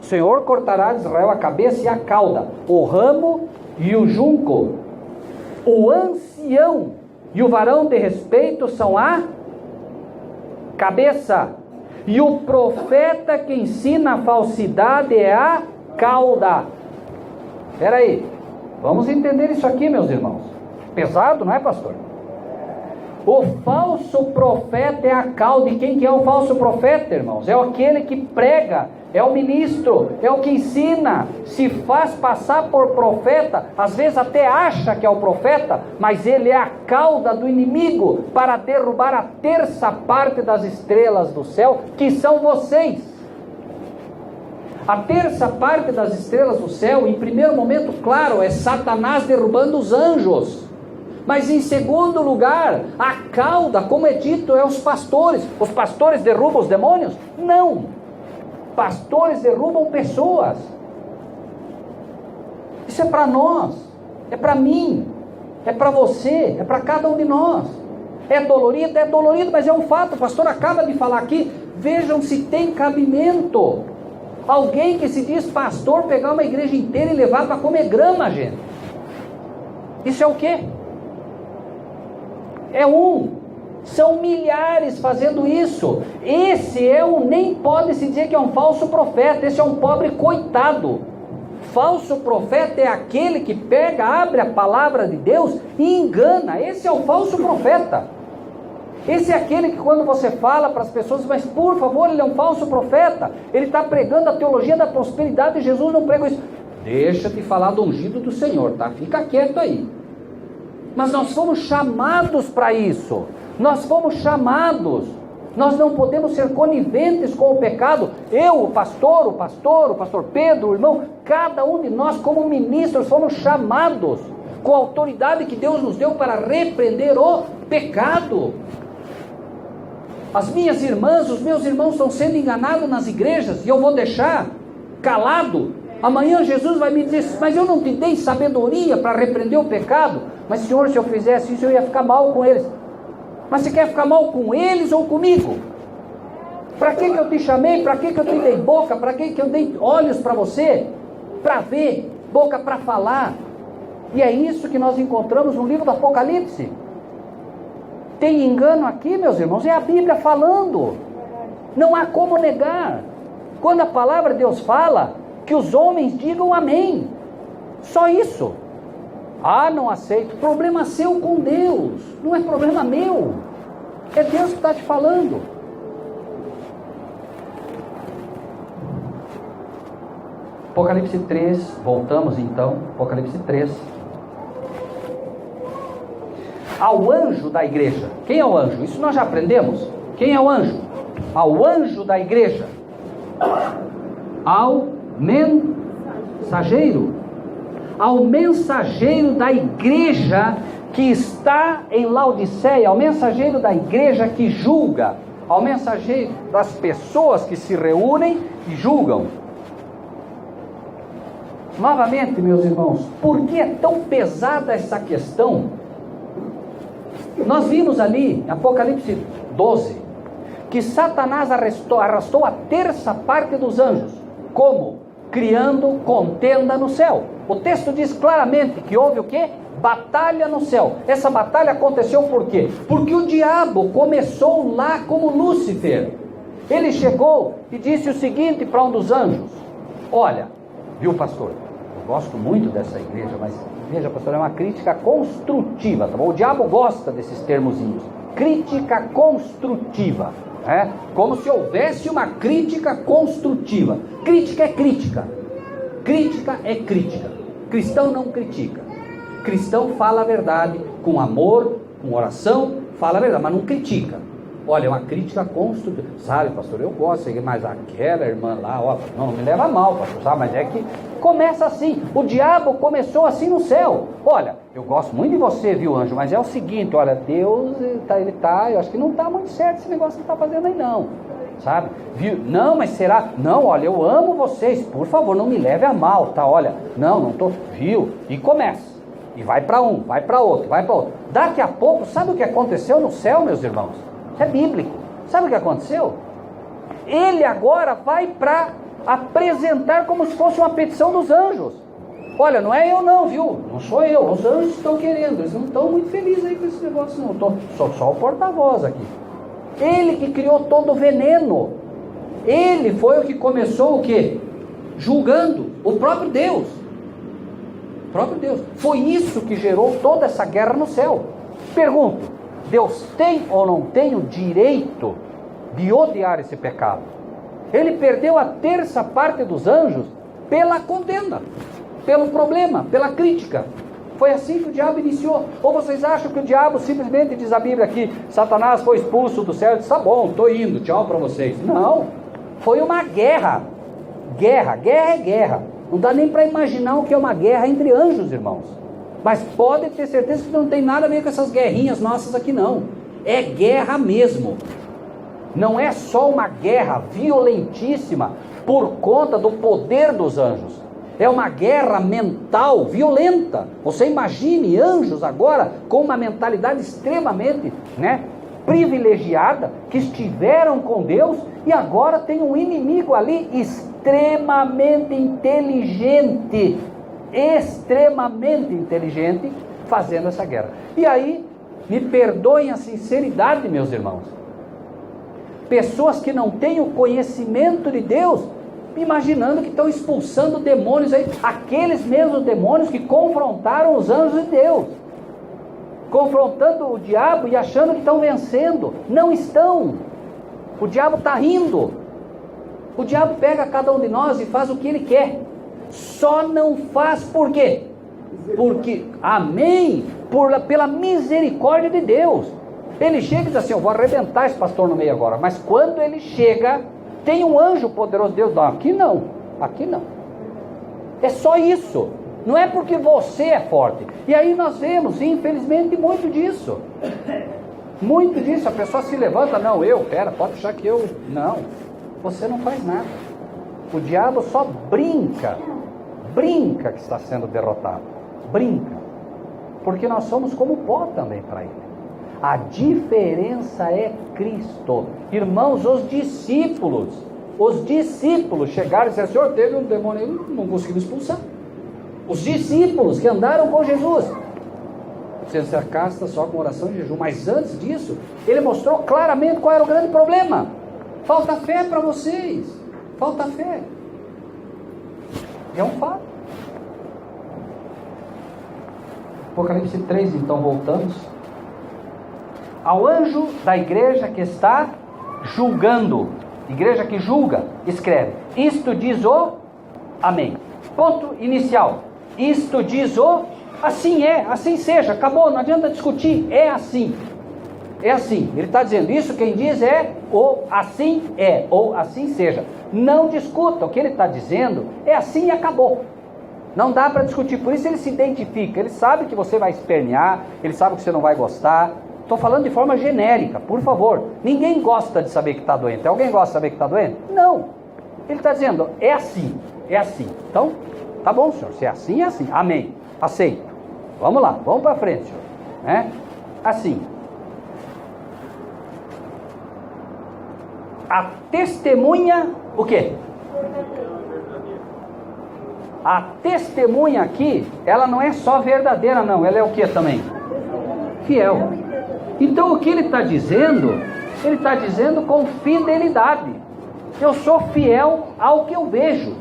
O Senhor cortará de Israel a cabeça e a cauda, o ramo e o junco. O ancião e o varão de respeito são a cabeça, e o profeta que ensina a falsidade é a cauda. Espera aí, vamos entender isso aqui, meus irmãos. Pesado, não é, pastor? O falso profeta é a cauda. E quem que é o falso profeta, irmãos? É aquele que prega, é o ministro, é o que ensina, se faz passar por profeta, às vezes até acha que é o profeta, mas ele é a cauda do inimigo para derrubar a terça parte das estrelas do céu, que são vocês. A terça parte das estrelas do céu, em primeiro momento, claro, é Satanás derrubando os anjos. Mas em segundo lugar, a cauda, como é dito, é os pastores. Os pastores derrubam os demônios? Não. Pastores derrubam pessoas. Isso é para nós, é para mim, é para você, é para cada um de nós. É dolorido, mas é um fato. O pastor acaba de falar aqui. Vejam se tem cabimento. Alguém que se diz pastor pegar uma igreja inteira e levar para comer grama, gente. Isso é o quê? São milhares fazendo isso. Esse nem pode se dizer que é um falso profeta. Esse é um pobre coitado, falso profeta é aquele que pega, abre a palavra de Deus e engana. Esse é o falso profeta. Esse é aquele que quando você fala para as pessoas, mas por favor, ele é um falso profeta, ele está pregando a teologia da prosperidade, e Jesus não prega isso. Deixa de falar do ungido do Senhor, tá? Fica quieto aí. Mas nós fomos chamados para isso. Nós fomos chamados. Nós não podemos ser coniventes com o pecado. Eu, o pastor Pedro, o irmão, cada um de nós como ministros fomos chamados com a autoridade que Deus nos deu para repreender o pecado. As minhas irmãs, os meus irmãos estão sendo enganados nas igrejas e eu vou deixar calado. Amanhã Jesus vai me dizer, mas eu não te dei sabedoria para repreender o pecado. Mas Senhor, se eu fizesse isso eu ia ficar mal com eles. Mas você quer ficar mal com eles ou comigo? Para que eu te chamei? Para que eu te dei boca? Para que eu dei olhos para você? Para ver, boca para falar. E é isso que nós encontramos no livro do Apocalipse. Tem engano aqui, meus irmãos, é a Bíblia falando. Não há como negar. Quando a palavra de Deus fala, que os homens digam amém. Só isso. Ah, não aceito. Problema seu com Deus. Não é problema meu. É Deus que está te falando. Apocalipse 3, voltamos então. Apocalipse 3. Ao anjo da igreja. Quem é o anjo? Isso nós já aprendemos. Quem é o anjo? Ao anjo da igreja. Ao mensageiro. Ao mensageiro da igreja que está em Laodiceia, ao mensageiro da igreja que julga, ao mensageiro das pessoas que se reúnem e julgam. Novamente, meus irmãos, por que é tão pesada essa questão? Nós vimos ali, em Apocalipse 12, que Satanás arrastou a terça parte dos anjos. Como? Criando contenda no céu. O texto diz claramente que houve o quê? Batalha no céu. Essa batalha aconteceu por quê? Porque o diabo começou lá como Lúcifer. Ele chegou e disse o seguinte para um dos anjos: olha, viu, pastor, eu gosto muito dessa igreja, mas veja, pastor, é uma crítica construtiva, tá bom? O diabo gosta desses termozinhos. Crítica construtiva. Como se houvesse uma crítica construtiva. Crítica é crítica. Crítica é crítica. Cristão não critica. Cristão fala a verdade com amor, com oração, fala a verdade, mas não critica. Olha, é uma crítica construtiva. Sabe, pastor, eu gosto, mas aquela irmã lá, ó, não me leva mal, pastor, sabe? Mas é que começa assim. O diabo começou assim no céu. Olha, eu gosto muito de você, viu, anjo? Mas é o seguinte, olha, Deus, eu acho que não está muito certo esse negócio que está fazendo aí, não. Sabe? Viu? Não, mas será? Não, olha, eu amo vocês, por favor, não me leve a mal, tá? Olha, não tô, viu? E começa. E vai para um, vai para outro, vai para outro. Daqui a pouco, sabe o que aconteceu no céu, meus irmãos? Isso é bíblico. Sabe o que aconteceu? Ele agora vai para apresentar como se fosse uma petição dos anjos. Olha, não é eu não, viu? Não sou eu, os anjos estão querendo. Eles não estão muito felizes aí com esse negócio não. Sou só o porta-voz aqui. Ele que criou todo o veneno. Ele foi o que começou o quê? Julgando o próprio Deus. O próprio Deus. Foi isso que gerou toda essa guerra no céu. Pergunto, Deus tem ou não tem o direito de odiar esse pecado? Ele perdeu a terça parte dos anjos pela contenda, pelo problema, pela crítica. Foi assim que o diabo iniciou. Ou vocês acham que o diabo simplesmente, diz a Bíblia aqui, Satanás foi expulso do céu e disse, tá bom, estou indo, tchau para vocês. Não, foi uma guerra. Guerra é guerra. Não dá nem para imaginar o que é uma guerra entre anjos, irmãos. Mas pode ter certeza que não tem nada a ver com essas guerrinhas nossas aqui não. É guerra mesmo. Não é só uma guerra violentíssima por conta do poder dos anjos. É uma guerra mental violenta. Você imagine anjos agora com uma mentalidade extremamente, privilegiada, que estiveram com Deus e agora tem um inimigo ali extremamente inteligente, fazendo essa guerra. E aí, me perdoem a sinceridade, meus irmãos, pessoas que não têm o conhecimento de Deus imaginando que estão expulsando demônios aí, aqueles mesmos demônios que confrontaram os anjos de Deus, confrontando o diabo e achando que estão vencendo. Não estão. O diabo está rindo. O diabo pega cada um de nós e faz o que ele quer, só não faz por quê? Porque, amém, pela misericórdia de Deus. Ele chega e diz assim: eu vou arrebentar esse pastor no meio agora. Mas quando ele chega, tem um anjo poderoso de Deus. Não, aqui não, aqui não. É só isso. Não é porque você é forte. E aí nós vemos, infelizmente, muito disso. Muito disso. A pessoa se levanta: não, pode achar que eu... Não, você não faz nada. O diabo só brinca que está sendo derrotado. Brinca. Porque nós somos como pó também para ele. A diferença é Cristo. Irmãos, os discípulos chegaram e disseram: Senhor, teve um demônio aí, não conseguimos expulsar. Os discípulos que andaram com Jesus, você se casta só com oração e jejum. Mas antes disso, ele mostrou claramente qual era o grande problema. Falta fé para vocês. Falta fé. É um fato. Apocalipse 3, então, voltamos. Ao anjo da igreja que está julgando, igreja que julga, escreve: isto diz o amém. Ponto inicial. Isto diz o assim é, assim seja, acabou, não adianta discutir, é assim. É assim, ele está dizendo isso, quem diz é ou assim é, ou assim seja. Não discuta, o que ele está dizendo é assim e acabou. Não dá para discutir, por isso ele se identifica, ele sabe que você vai espernear, ele sabe que você não vai gostar. Estou falando de forma genérica, por favor. Ninguém gosta de saber que está doente. Alguém gosta de saber que está doente? Não. Ele está dizendo: é assim, é assim. Então, tá bom, senhor, se é assim, é assim. Amém, aceito. Vamos lá, vamos para frente, senhor. Assim. A testemunha, o quê? A testemunha aqui, ela não é só verdadeira, não. Ela é o que também? Fiel. Então o que ele está dizendo? Ele está dizendo com fidelidade. Eu sou fiel ao que eu vejo.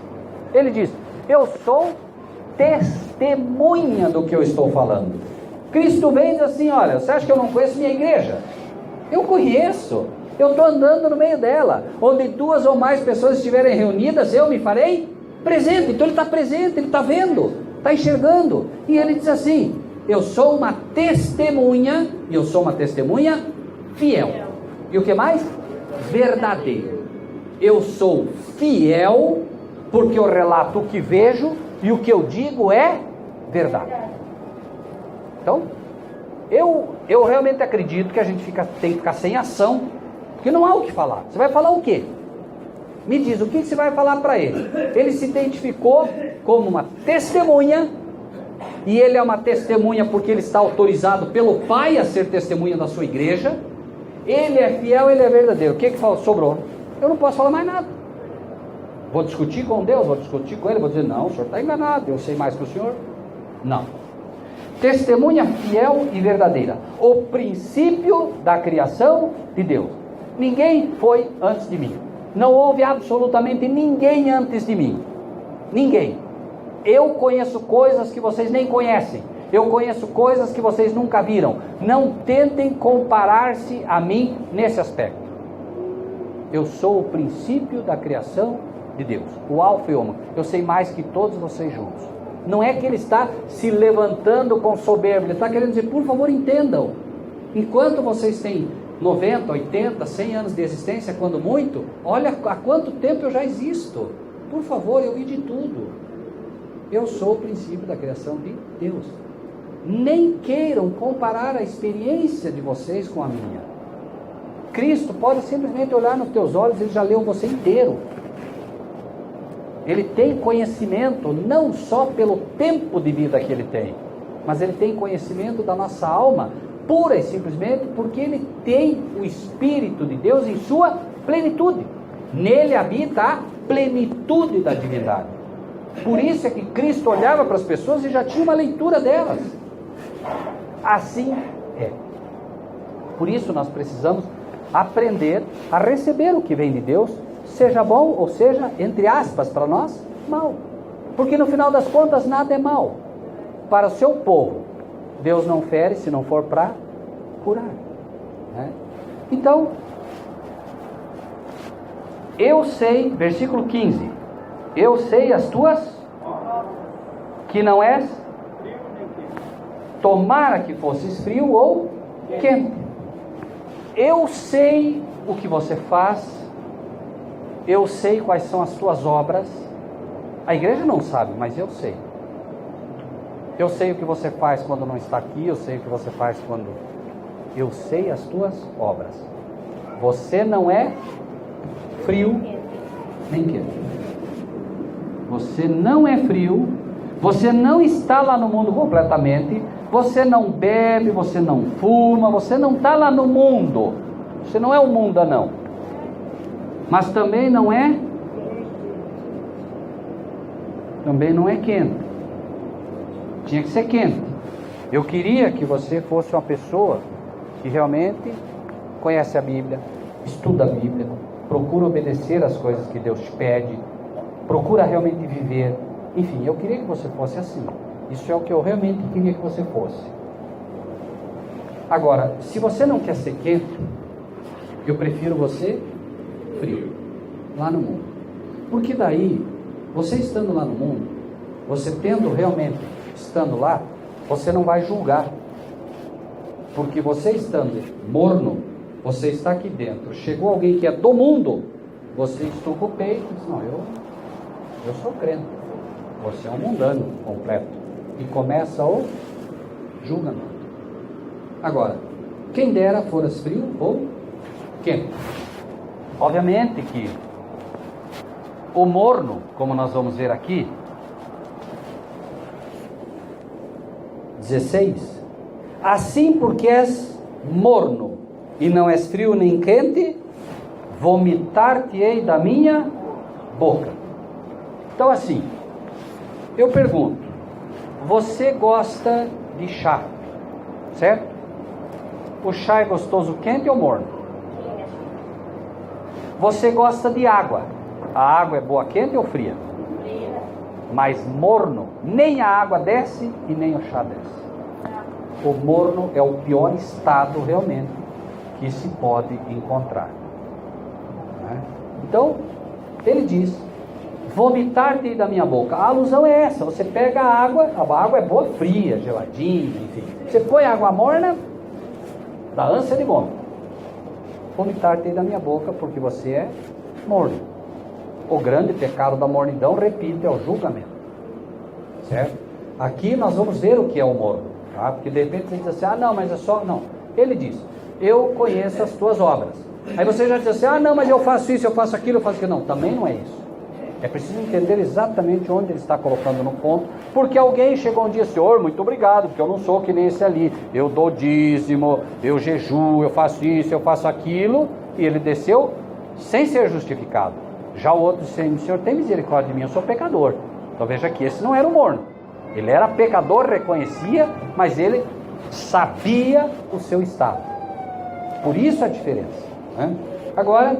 Ele diz: eu sou testemunha do que eu estou falando. Cristo vem e diz assim: olha, você acha que eu não conheço minha igreja? Eu conheço. Eu estou andando no meio dela. Onde 2 ou mais pessoas estiverem reunidas, eu me farei presente. Então ele está presente, ele está vendo, está enxergando. E ele diz assim: eu sou uma testemunha, e eu sou uma testemunha fiel. E o que mais? Verdadeiro. Eu sou fiel, porque eu relato o que vejo, e o que eu digo é verdade. Então, eu realmente acredito que a gente tem que ficar sem ação, porque não há o que falar. Você vai falar o quê? Me diz, o que você vai falar para ele? Ele se identificou como uma testemunha, e ele é uma testemunha porque ele está autorizado pelo Pai a ser testemunha da sua igreja. Ele é fiel, ele é verdadeiro. O que sobrou? Eu não posso falar mais nada. Vou discutir com Deus, vou discutir com ele, vou dizer: não, o senhor está enganado, eu sei mais que o senhor. Não. Testemunha fiel e verdadeira. O princípio da criação de Deus. Ninguém foi antes de mim. Não houve absolutamente ninguém antes de mim. Ninguém. Eu conheço coisas que vocês nem conhecem. Eu conheço coisas que vocês nunca viram. Não tentem comparar-se a mim nesse aspecto. Eu sou o princípio da criação de Deus. O alfa e o ômega. Eu sei mais que todos vocês juntos. Não é que ele está se levantando com soberba. Ele está querendo dizer: por favor, entendam. Enquanto vocês têm 90, 80, 100 anos de existência, quando muito, olha há quanto tempo eu já existo. Por favor, eu vi de tudo. Eu sou o princípio da criação de Deus. Nem queiram comparar a experiência de vocês com a minha. Cristo pode simplesmente olhar nos teus olhos, ele já leu você inteiro. Ele tem conhecimento não só pelo tempo de vida que ele tem, mas ele tem conhecimento da nossa alma, pura e simplesmente porque ele tem o Espírito de Deus em sua plenitude. Nele habita a plenitude da divindade. Por isso é que Cristo olhava para as pessoas e já tinha uma leitura delas. Assim é. Por isso nós precisamos aprender a receber o que vem de Deus seja bom ou seja, entre aspas, para nós, mal. Porque no final das contas nada é mal. Para o seu povo, Deus não fere se não for para curar. Né? Então, eu sei, versículo 15, eu sei as tuas, que não és, tomara que fosses frio ou quente. Eu sei o que você faz, eu sei quais são as tuas obras. A igreja não sabe, mas eu sei. Eu sei o que você faz quando não está aqui, eu sei o que você faz quando... Eu sei as tuas obras. Você não é frio nem quente. Você não é frio, você não está lá no mundo completamente, você não bebe, você não fuma, você não está lá no mundo. Você não é um mundanão. Mas também não é quente. Tinha que ser quente. Eu queria que você fosse uma pessoa que realmente conhece a Bíblia, estuda a Bíblia, procura obedecer as coisas que Deus te pede, procura realmente viver. Enfim, eu queria que você fosse assim. Isso é o que eu realmente queria que você fosse. Agora, se você não quer ser quente, eu prefiro você frio, lá no mundo. Porque daí, você estando lá no mundo, você tendo realmente, estando lá, você não vai julgar. Porque você estando morno, você está aqui dentro. Chegou alguém que é do mundo, você estufa o peito e diz, não, eu sou crente. Você é um mundano completo. E começa o julgamento. Agora, quem dera foras frio ou quente. Obviamente que o morno, como nós vamos ver aqui, 16, assim porque és morno e não és frio nem quente, vomitar-te-ei da minha boca. Então assim, eu pergunto, você gosta de chá, certo? O chá é gostoso quente ou morno? Você gosta de água, a água é boa quente ou fria? Mas morno, nem a água desce e nem o chá desce. O morno é o pior estado realmente que se pode encontrar. Então, ele diz, vomitar-te da minha boca. A alusão é essa, você pega a água é boa fria, geladinha, enfim. Você põe água morna, dá ânsia de vômito. Vomitar-te da minha boca, porque você é morno. O grande pecado da mornidão, repito, é o julgamento. Certo? Aqui nós vamos ver o que é o morno. Tá? Porque de repente você diz assim, não, mas é só... Não, ele diz, eu conheço as tuas obras. Aí você já diz assim, não, mas eu faço isso, eu faço aquilo, eu faço aquilo. Não, também não é isso. É preciso entender exatamente onde ele está colocando no ponto, porque alguém chegou um dia, Senhor, muito obrigado, porque eu não sou que nem esse ali, eu dou dízimo, eu jejuo, eu faço isso, eu faço aquilo, e ele desceu sem ser justificado. Já o outro disse, Senhor, tem misericórdia de mim, eu sou pecador. Então veja que esse não era o morno, ele era pecador, reconhecia, mas ele sabia o seu estado. Por isso a diferença, né? Agora,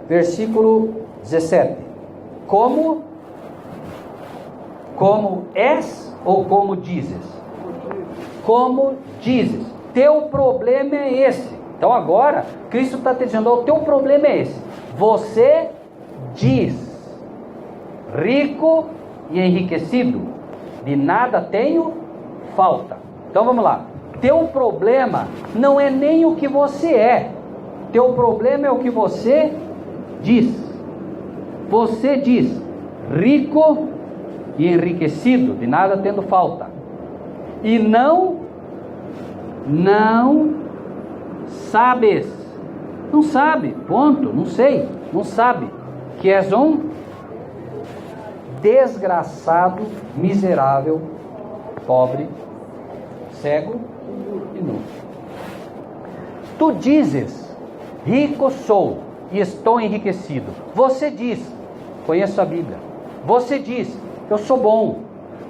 versículo 17. Como és ou como dizes? Como dizes. Teu problema é esse. Então agora, Cristo está dizendo, o teu problema é esse. Você diz, rico e enriquecido, de nada tenho falta. Então vamos lá. Teu problema não é nem o que você é. Teu problema é o que você diz. Você diz, rico e enriquecido, de nada tendo falta. E não sabes. Não sabe, ponto, não sei, não sabe. Que és um desgraçado, miserável, pobre, cego e nu. Tu dizes, rico sou e estou enriquecido. Você diz, conheço a Bíblia. Você diz, eu sou bom.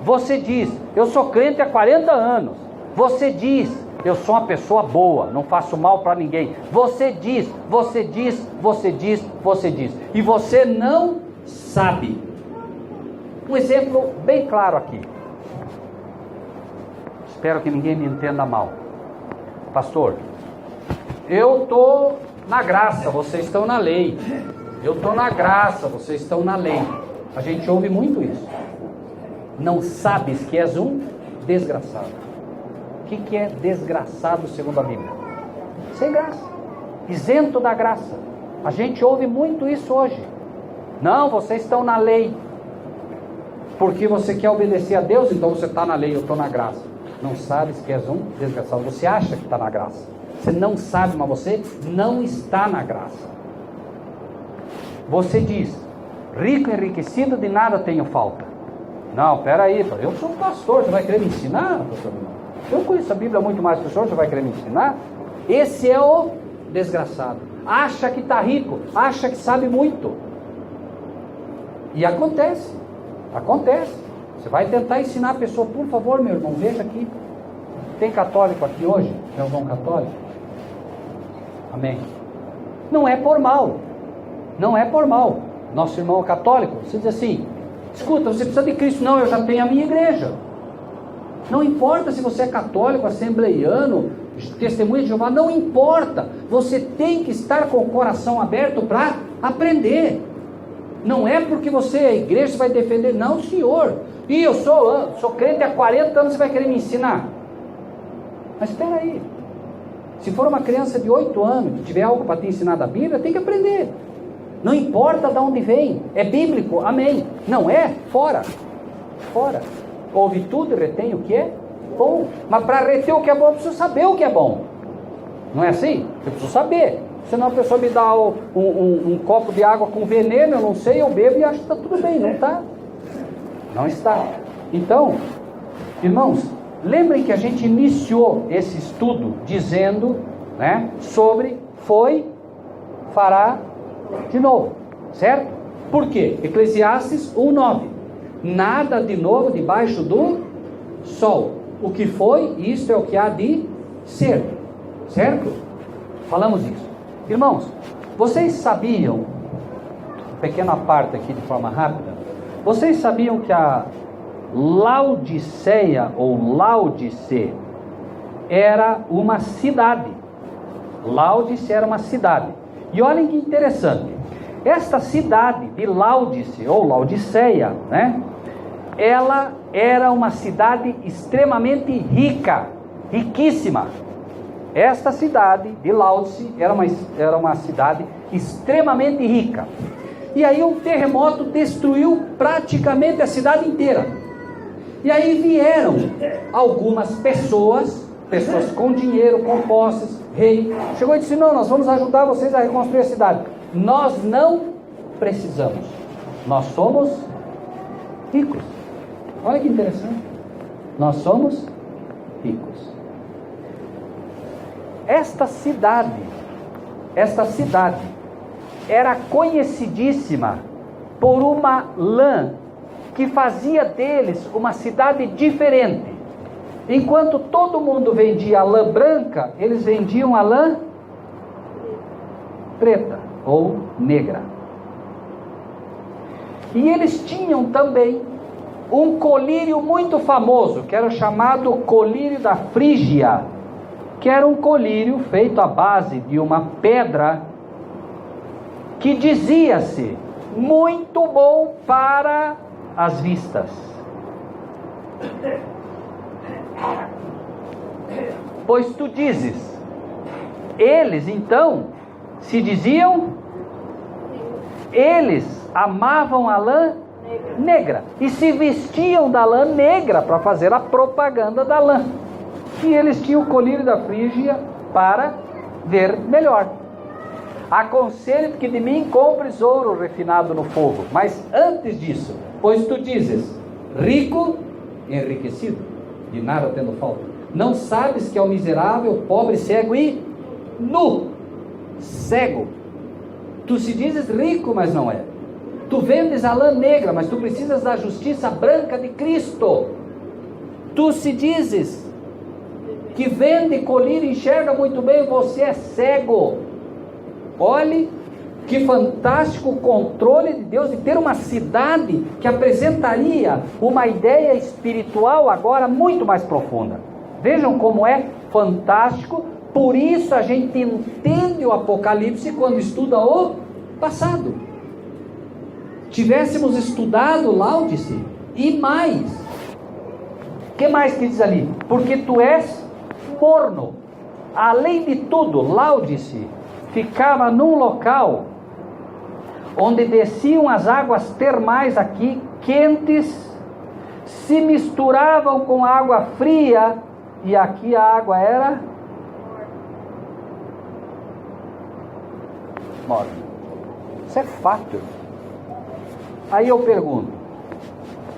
Você diz, eu sou crente há 40 anos. Você diz, eu sou uma pessoa boa, não faço mal para ninguém. Você diz, você diz, você diz, você diz, e você não sabe. Um exemplo bem claro aqui. Espero que ninguém me entenda mal. Pastor, eu estou na graça, vocês estão na lei. Eu estou na graça, vocês estão na lei. A gente ouve muito isso. Não sabes que és um desgraçado. O que é desgraçado segundo a Bíblia? Sem graça, isento da graça. A gente ouve muito isso hoje. Não, vocês estão na lei, porque você quer obedecer a Deus, então você está na lei, eu estou na graça. Não sabes que és um desgraçado. Você acha que está na graça. Você não sabe, mas você não está na graça. Você diz, rico, enriquecido, de nada tenho falta. Não, peraí, eu sou um pastor, você vai querer me ensinar, pastor? Eu conheço a Bíblia muito mais que o senhor, você vai querer me ensinar? Esse é o desgraçado. Acha que está rico, acha que sabe muito. E acontece. Você vai tentar ensinar a pessoa, por favor, meu irmão, veja aqui. Tem católico aqui hoje? Tem algum católico? Amém. Não é por mal. Não é por mal. Nosso irmão católico, você diz assim, escuta, você precisa de Cristo. Não, eu já tenho a minha igreja. Não importa se você é católico, assembleiano, testemunha de Jeová, não importa. Você tem que estar com o coração aberto para aprender. Não é porque você é igreja, você vai defender. Não, senhor. E eu sou crente há 40 anos, você vai querer me ensinar. Mas espera aí. Se for uma criança de 8 anos, que tiver algo para te ensinar da Bíblia, tem que aprender. Não importa de onde vem. É bíblico, amém. Não é? Fora. Ouve tudo e retém o que é bom. Mas para reter o que é bom, eu preciso saber o que é bom. Não é assim? Eu preciso saber. Senão a pessoa me dá um copo de água com veneno, eu não sei, eu bebo e acho que está tudo bem. Não está? Não está. Então, irmãos, lembrem que a gente iniciou esse estudo dizendo, né, sobre fará de novo. Certo? Por quê? Eclesiastes 1:9. Nada de novo debaixo do sol. O que foi, isto é o que há de ser. Certo? Falamos isso. Irmãos, vocês sabiam, pequena parte aqui de forma rápida, vocês sabiam que a Laodiceia ou Laodice era uma cidade. Laodice era uma cidade. E olhem que interessante. Esta cidade de Laodice ou Laodiceia, né? Ela era uma cidade extremamente rica, riquíssima. Esta cidade de Laodice era uma cidade extremamente rica. E aí um terremoto destruiu praticamente a cidade inteira. E aí vieram algumas pessoas com dinheiro, com posses, rei. Chegou e disse, não, nós vamos ajudar vocês a reconstruir a cidade. Nós não precisamos. Nós somos ricos. Olha que interessante. Nós somos ricos. Esta cidade era conhecidíssima por uma lã que fazia deles uma cidade diferente. Enquanto todo mundo vendia a lã branca, eles vendiam a lã preta ou negra. E eles tinham também um colírio muito famoso, que era o chamado colírio da Frígia, que era um colírio feito à base de uma pedra que dizia-se muito bom para as vistas. Pois tu dizes, eles então se diziam, eles amavam a lã negra e se vestiam da lã negra para fazer a propaganda da lã. E eles tinham o colírio da Frígia para ver melhor. Aconselho que de mim compres ouro refinado no fogo. Mas antes disso, pois tu dizes, rico, enriquecido, de nada tendo falta. Não sabes que é o miserável, pobre, cego e nu. Cego. Tu se dizes rico, mas não é. Tu vendes a lã negra, mas tu precisas da justiça branca de Cristo. Tu se dizes que vende colírio e enxerga muito bem, você é cego. Olhe que fantástico controle de Deus de ter uma cidade que apresentaria uma ideia espiritual agora muito mais profunda. Vejam como é fantástico. Por isso a gente entende o Apocalipse quando estuda o passado. Tivéssemos estudado Laodice e mais. O que mais que diz ali? Porque tu és morno. Além de tudo, Laodice ficava num local onde desciam as águas termais aqui, quentes, se misturavam com água fria, e aqui a água era morna. Isso é fato. Aí eu pergunto,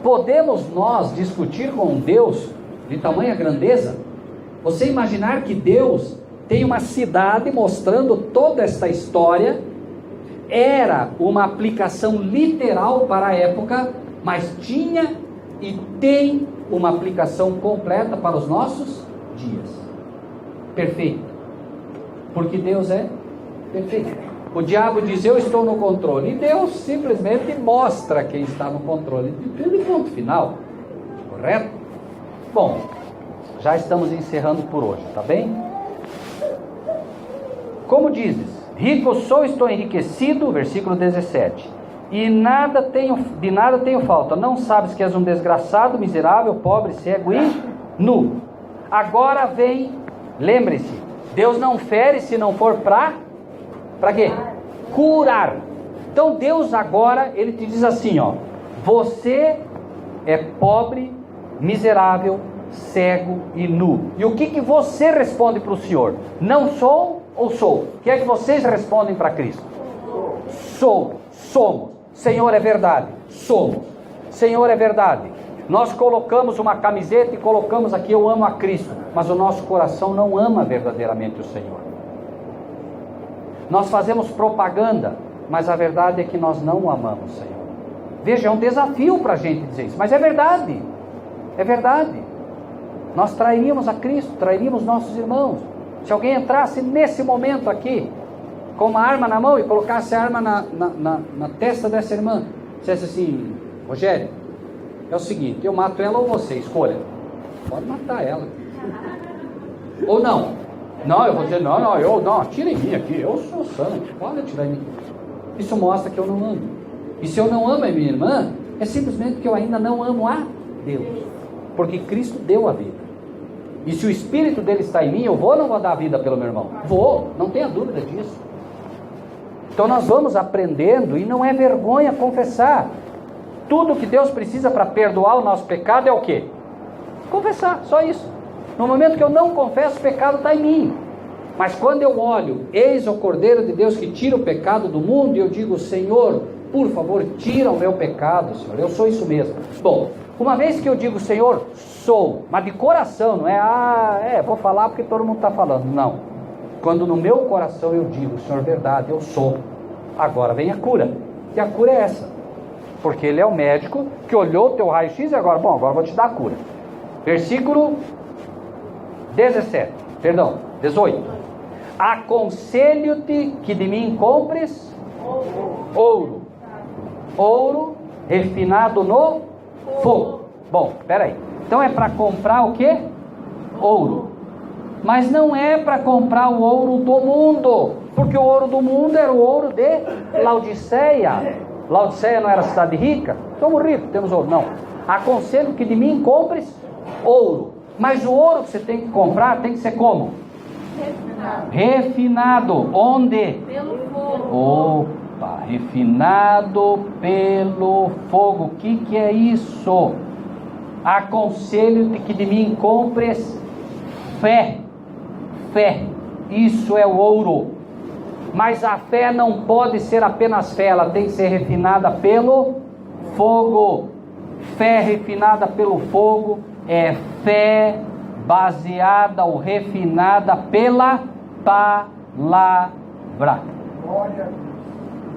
podemos nós discutir com Deus de tamanha grandeza? Você imaginar que Deus tem uma cidade mostrando toda esta história, era uma aplicação literal para a época, mas tinha e tem uma aplicação completa para os nossos dias. Perfeito. Porque Deus é perfeito. O diabo diz, eu estou no controle, e Deus simplesmente mostra quem está no controle de tudo e ponto final. Correto? Bom, já estamos encerrando por hoje, tá bem? Como dizes, rico sou, estou enriquecido, versículo 17, e de nada tenho falta. Não sabes que és um desgraçado, miserável, pobre, cego e nu. Agora vem, lembre-se, Deus não fere se não for para quê? Curar. Então Deus agora, Ele te diz assim, ó, você é pobre, miserável, cego e nu. E o que você responde para o Senhor? Não sou ou sou? O que é que vocês respondem para Cristo? Sou, somos. Senhor, é verdade, somos. Senhor, é verdade. Nós colocamos uma camiseta e colocamos aqui, eu amo a Cristo, mas o nosso coração não ama verdadeiramente o Senhor. Nós fazemos propaganda, mas a verdade é que nós não amamos o Senhor. Veja, é um desafio para a gente dizer isso, mas é verdade. É verdade. Nós trairíamos a Cristo, trairíamos nossos irmãos. Se alguém entrasse nesse momento aqui, com uma arma na mão e colocasse a arma na testa dessa irmã, dissesse assim, Rogério, é o seguinte, eu mato ela ou você, escolha. Pode matar ela. Ou não. Não, eu vou dizer, não, atira em mim aqui, eu sou santo, pode atirar em mim. Isso mostra que eu não amo. E se eu não amo a minha irmã, é simplesmente que eu ainda não amo a Deus. Porque Cristo deu a vida. E se o Espírito dele está em mim, eu vou ou não vou dar a vida pelo meu irmão? Vou, não tenha dúvida disso. Então nós vamos aprendendo, e não é vergonha confessar. Tudo que Deus precisa para perdoar o nosso pecado é o quê? Confessar, só isso. No momento que eu não confesso, o pecado está em mim. Mas quando eu olho, eis o Cordeiro de Deus que tira o pecado do mundo, e eu digo, Senhor, por favor, tira o meu pecado, Senhor, eu sou isso mesmo. Bom, uma vez que eu digo, Senhor, sou, mas de coração, não é, vou falar porque todo mundo está falando, não. Quando no meu coração eu digo, Senhor, verdade, eu sou, agora vem a cura, e a cura é essa, porque Ele é o médico que olhou o teu raio-x e agora vou te dar a cura. Versículo 18. Aconselho-te que de mim compres ouro refinado no fogo. Bom, peraí. Então é para comprar o que? Ouro. Mas não é para comprar o ouro do mundo, porque o ouro do mundo era o ouro de Laodiceia. Laodiceia não era cidade rica? Somos ricos, temos ouro. Não. Aconselho que de mim compres ouro. Mas o ouro que você tem que comprar tem que ser como? Refinado. Onde? Pelo fogo. Opa, refinado pelo fogo. O que é isso? Aconselho-te que de mim compres fé. Fé. Isso é o ouro. Mas a fé não pode ser apenas fé, ela tem que ser refinada pelo fogo. Fé refinada pelo fogo é fé baseada ou refinada pela palavra.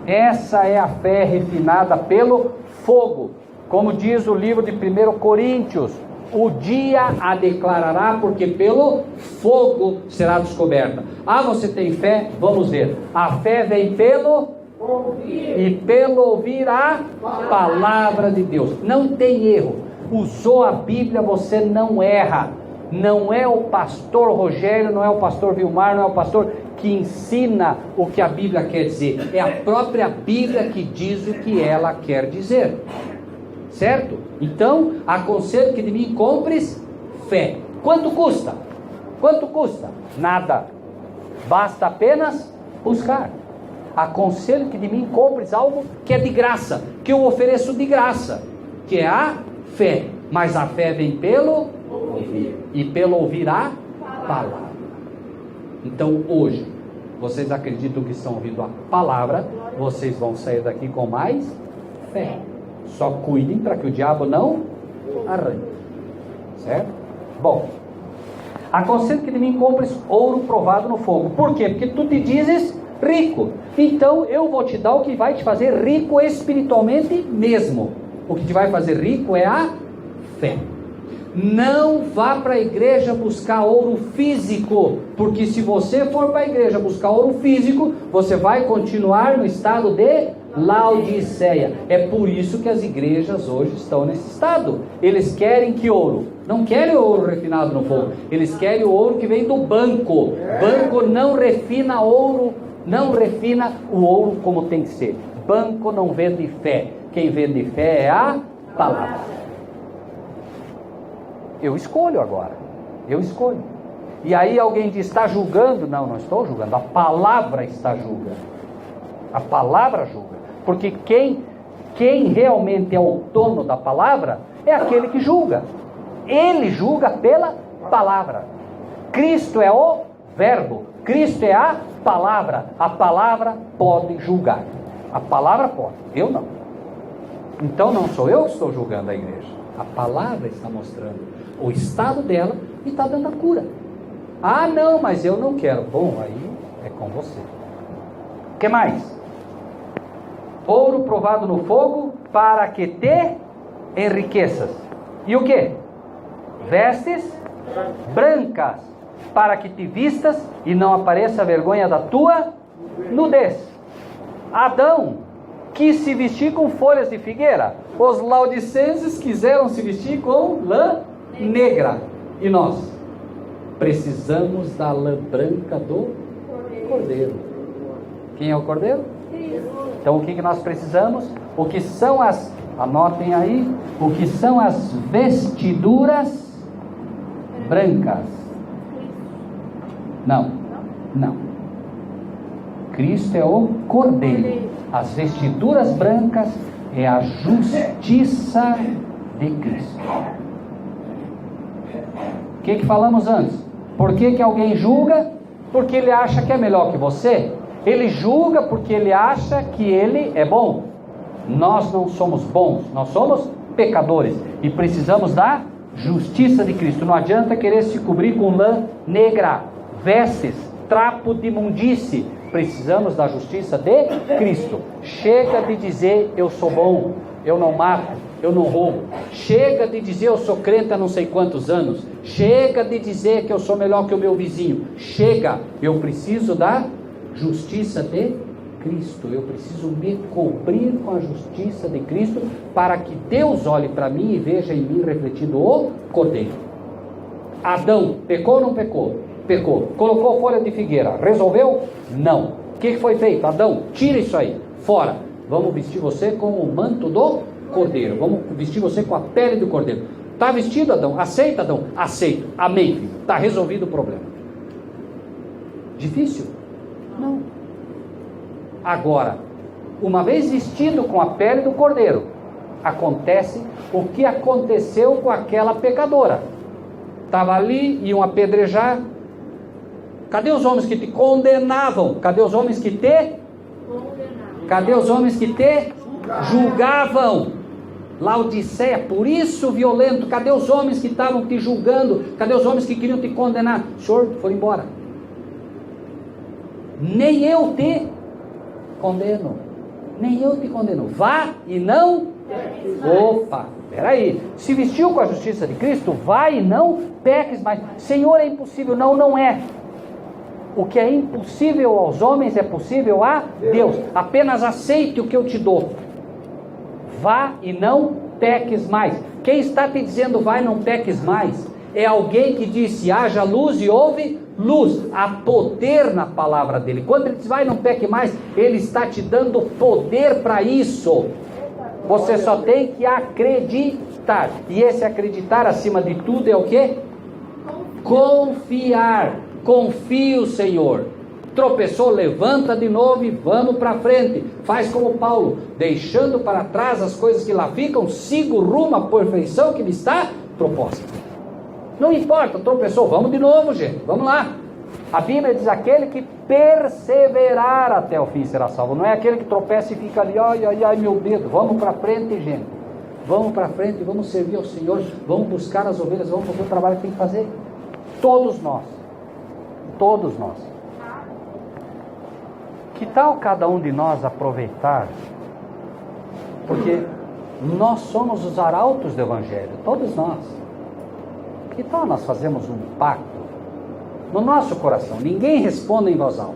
Essa é a fé refinada pelo fogo. Como diz o livro de 1 Coríntios, o dia a declarará, porque pelo fogo será descoberta. Você tem fé? Vamos ver. A fé vem pelo ouvir, e pelo ouvir a palavra de Deus. Não tem erro. Usou a Bíblia, você não erra. Não é o pastor Rogério, não é o pastor Vilmar, não é o pastor que ensina o que a Bíblia quer dizer. É a própria Bíblia que diz o que ela quer dizer. Certo? Então, aconselho que de mim compres fé. Quanto custa? Quanto custa? Nada. Basta apenas buscar. Aconselho que de mim compres algo que é de graça, que eu ofereço de graça, que é a fé. Mas a fé vem pelo ouvir, e pelo ouvir a palavra. Então hoje, vocês acreditam que estão ouvindo a palavra, vocês vão sair daqui com mais fé. Só cuidem para que o diabo não arranque. Certo? Bom, aconselho que de mim compres ouro provado no fogo. Por quê? Porque tu te dizes rico. Então eu vou te dar o que vai te fazer rico espiritualmente mesmo. O que te vai fazer rico é a fé. Não vá para a igreja buscar ouro físico, porque se você for para a igreja buscar ouro físico, você vai continuar no estado de Laodiceia. É por isso que as igrejas hoje estão nesse estado. Eles querem que ouro? Não querem ouro refinado no fogo. Eles querem o ouro que vem do banco. Banco não refina ouro, não refina o ouro como tem que ser. Banco não vende fé. Quem vende fé é a palavra. Eu escolho agora. Eu escolho. E aí alguém diz, está julgando? Não, não estou julgando. A palavra está julgando. A palavra julga. Porque quem realmente é o dono da palavra é aquele que julga. Ele julga pela palavra. Cristo é o verbo. Cristo é a palavra. A palavra pode julgar. A palavra pode. Eu não. Então não sou eu que estou julgando a igreja. A palavra está mostrando o estado dela e está dando a cura. Não, mas eu não quero. Bom, aí é com você. O que mais? Ouro provado no fogo para que te enriqueças. E o que? Vestes brancas para que te vistas e não apareça a vergonha da tua nudez. Adão quis se vestir com folhas de figueira. Os laodicenses quiseram se vestir com lã negra. E nós precisamos da lã branca do Cordeiro. Quem é o Cordeiro? Então o que nós precisamos? O que são anotem aí, o que são as vestiduras brancas? Não. Cristo é o Cordeiro. As vestiduras brancas é a justiça de Cristo. O que falamos antes? Por que alguém julga? Porque ele acha que é melhor que você. Ele julga porque ele acha que ele é bom. Nós não somos bons, nós somos pecadores e precisamos da justiça de Cristo. Não adianta querer se cobrir com lã negra, vestes, trapo de imundície. Precisamos da justiça de Cristo. Chega de dizer eu sou bom, eu não mato, eu não roubo. Chega de dizer eu sou crente há não sei quantos anos. Chega de dizer que eu sou melhor que o meu vizinho. Chega, eu preciso da justiça de Cristo. Eu preciso me cobrir com a justiça de Cristo para que Deus olhe para mim e veja em mim refletido o Cordeiro. Adão pecou ou não pecou? Pecou. Colocou folha de figueira. Resolveu? Não. O que foi feito? Adão, tira isso aí. Fora. Vamos vestir você com o manto do Cordeiro. Vamos vestir você com a pele do Cordeiro. Está vestido, Adão? Aceita, Adão? Aceito. Amém, filho. Está resolvido o problema. Difícil? Não. Agora, uma vez vestido com a pele do Cordeiro, acontece o que aconteceu com aquela pecadora. Estava ali, iam apedrejar. Cadê os homens que te condenavam? Cadê os homens que te condenavam? Cadê os homens que te julgavam? Laodiceia, por isso violento. Cadê os homens que estavam te julgando? Cadê os homens que queriam te condenar? O senhor foi embora. Nem eu te condeno. Nem eu te condeno. Vá e não Opa, peraí. Se vestiu com a justiça de Cristo, vai e não peques mais. Senhor, é impossível. Não, não é. O que é impossível aos homens é possível a Deus. Apenas aceite o que eu te dou. Vá e não peques mais. Quem está te dizendo vai e não peques mais é alguém que disse haja luz e houve luz. Há poder na palavra dele. Quando ele diz vai e não peque mais, ele está te dando poder para isso. Você só tem que acreditar. E esse acreditar acima de tudo é o quê? Confiar. Confia o Senhor. Tropeçou, levanta de novo e vamos para frente. Faz como Paulo, deixando para trás as coisas que lá ficam, siga o rumo à perfeição que lhe está proposta. Não importa, tropeçou, vamos de novo, gente, vamos lá. A Bíblia diz: aquele que perseverar até o fim será salvo. Não é aquele que tropeça e fica ali, ai, ai, ai, meu dedo. Vamos para frente, gente. Vamos para frente, vamos servir ao Senhor, vamos buscar as ovelhas, vamos fazer o trabalho que tem que fazer. Todos nós. Todos nós. Que tal cada um de nós aproveitar? Porque nós somos os arautos do Evangelho, todos nós. Que tal nós fazemos um pacto no nosso coração? Ninguém responde em voz alta.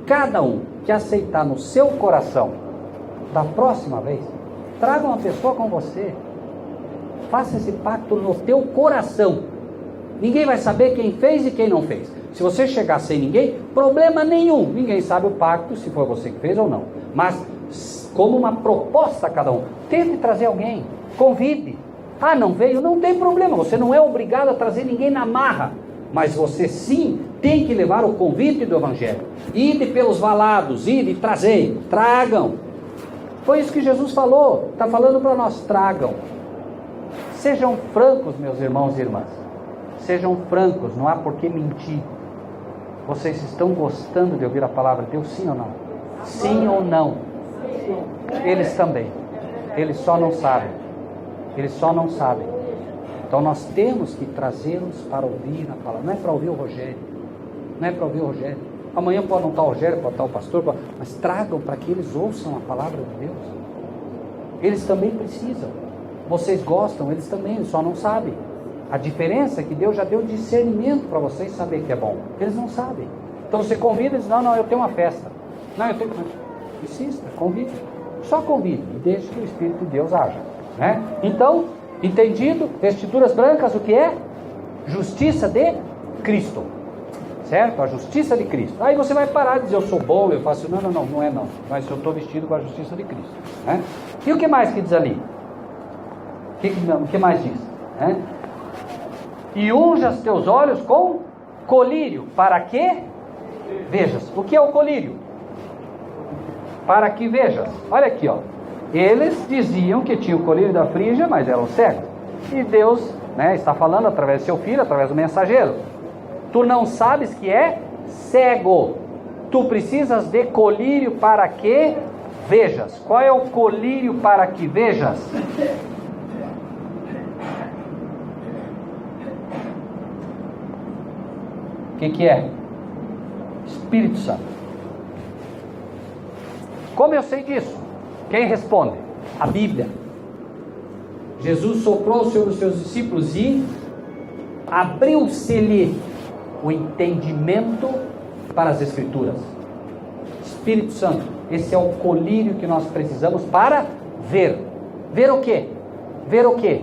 Cada um que aceitar no seu coração, da próxima vez, traga uma pessoa com você. Faça esse pacto no teu coração. Ninguém vai saber quem fez e quem não fez. Se você chegar sem ninguém, problema nenhum. Ninguém sabe o pacto, se foi você que fez ou não. Mas, como uma proposta a cada um, tente trazer alguém, convide. Ah, não veio? Não tem problema. Você não é obrigado a trazer ninguém na marra. Mas você sim tem que levar o convite do Evangelho. Ide pelos valados, ide, trazei, tragam. Foi isso que Jesus falou. Está falando para nós, tragam. Sejam francos, meus irmãos e irmãs. Sejam francos, não há por que mentir. Vocês estão gostando de ouvir a palavra de Deus, sim ou não? Sim ou não? Eles também. Eles só não sabem. Eles só não sabem. Então nós temos que trazê-los para ouvir a palavra. Não é para ouvir o Rogério. Não é para ouvir o Rogério. Amanhã pode não estar o Rogério, pode estar o pastor, mas tragam para que eles ouçam a palavra de Deus. Eles também precisam. Vocês gostam, eles também, eles só não sabem. A diferença é que Deus já deu discernimento para vocês saber que é bom. Eles não sabem. Então você convida e diz: não, eu tenho uma festa. Não, eu tenho... Insista, convide. Só convide e deixe que o Espírito de Deus haja. Né? Então, entendido? Vestiduras brancas, o que é? Justiça de Cristo. Certo? A justiça de Cristo. Aí você vai parar de dizer: eu sou bom, eu faço... Não é não. Mas eu estou vestido com a justiça de Cristo. Né? E o que mais que diz ali? O que mais diz? Né? E unja os teus olhos com colírio, para que vejas. O que é o colírio? Para que vejas. Olha aqui, ó. Eles diziam que tinha o colírio da Frígia, mas eram cegos. E Deus, né, está falando através do seu filho, através do mensageiro. Tu não sabes que é cego. Tu precisas de colírio para que vejas. Qual é o colírio para que vejas? O que é? Espírito Santo. Como eu sei disso? Quem responde? A Bíblia. Jesus soprou sobre os seus discípulos e abriu-se-lhe o entendimento para as Escrituras. Espírito Santo, esse é o colírio que nós precisamos para ver. Ver o quê? Ver o quê?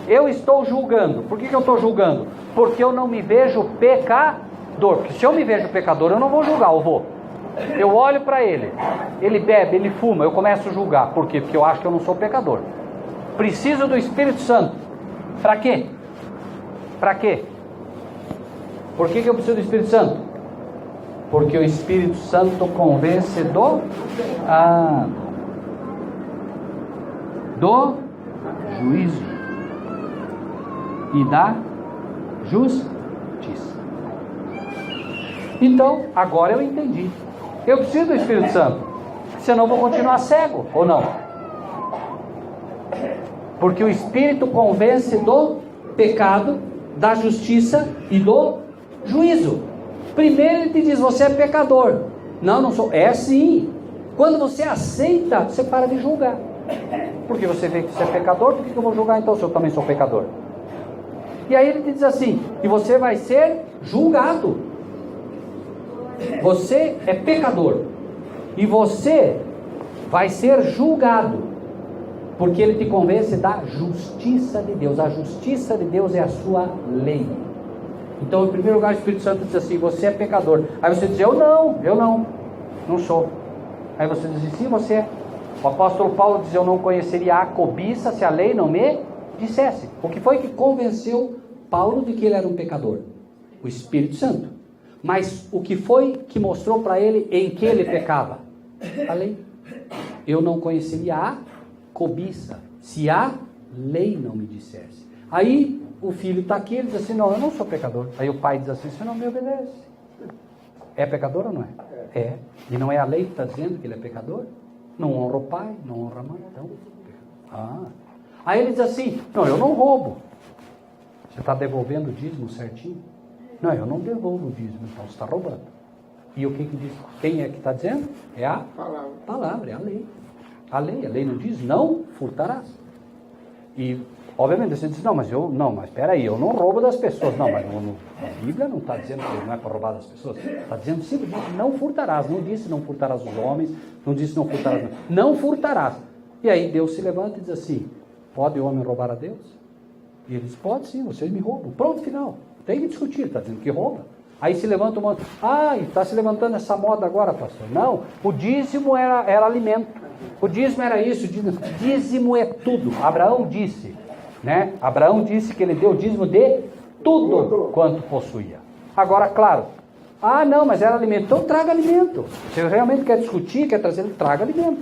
Eu estou julgando. Por que eu estou julgando? Porque eu não me vejo pecador. Porque se eu me vejo pecador, eu não vou julgar, eu vou. Eu olho para ele, ele bebe, ele fuma, eu começo a julgar. Por quê? Porque eu acho que eu não sou pecador. Preciso do Espírito Santo. Para quê? Para quê? Por que eu preciso do Espírito Santo? Porque o Espírito Santo convence do juízo e da justiça. Então, agora eu entendi. Eu preciso do Espírito Santo, senão eu vou continuar cego, ou não? Porque o Espírito convence do pecado, da justiça e do juízo. Primeiro ele te diz: você é pecador. Não sou. É sim. Quando você aceita, você para de julgar. Porque você vê que você é pecador, por que eu vou julgar então se eu também sou pecador? E aí ele diz assim, e você vai ser julgado. Você é pecador. E você vai ser julgado. Porque ele te convence da justiça de Deus. A justiça de Deus é a sua lei. Então, em primeiro lugar, o Espírito Santo diz assim, você é pecador. Aí você diz, eu não sou. Aí você diz, sim, você é. O apóstolo Paulo diz, eu não conheceria a cobiça se a lei não me dissesse. O que foi que convenceu Paulo de que ele era um pecador? O Espírito Santo. Mas o que foi que mostrou para ele em que ele pecava? A lei. Eu não conheceria a cobiça se a lei não me dissesse. Aí o filho está aqui, ele diz assim, não, eu não sou pecador. Aí o pai diz assim, você não me obedece. É pecador ou não é? É. E não é a lei que está dizendo que ele é pecador? Não honra o pai, não honra a mãe. Então, Aí ele diz assim, não, eu não roubo. Você está devolvendo o dízimo certinho? Não, eu não devolvo o dízimo, então você está roubando. E o que diz? Quem é que está dizendo? É a palavra, é a lei. A lei não diz, não furtarás. E, obviamente, você diz, mas espera aí, eu não roubo das pessoas. Não, mas a Bíblia não está dizendo que não é para roubar das pessoas. Está dizendo simplesmente, não furtarás. Não disse não furtarás os homens, não disse não furtarás. Não furtarás. E aí Deus se levanta e diz assim, pode o homem roubar a Deus? E ele diz, pode sim, vocês me roubam. Pronto, final. Tem que discutir, está dizendo que rouba. Aí se levanta uma... está se levantando essa moda agora, pastor. Não, o dízimo era alimento. O dízimo era isso. O dízimo é tudo. Abraão disse, né? Abraão disse que ele deu o dízimo de tudo quanto possuía. Agora, claro, não, mas era alimento. Então traga alimento. Se realmente quer discutir, quer trazer, traga alimento.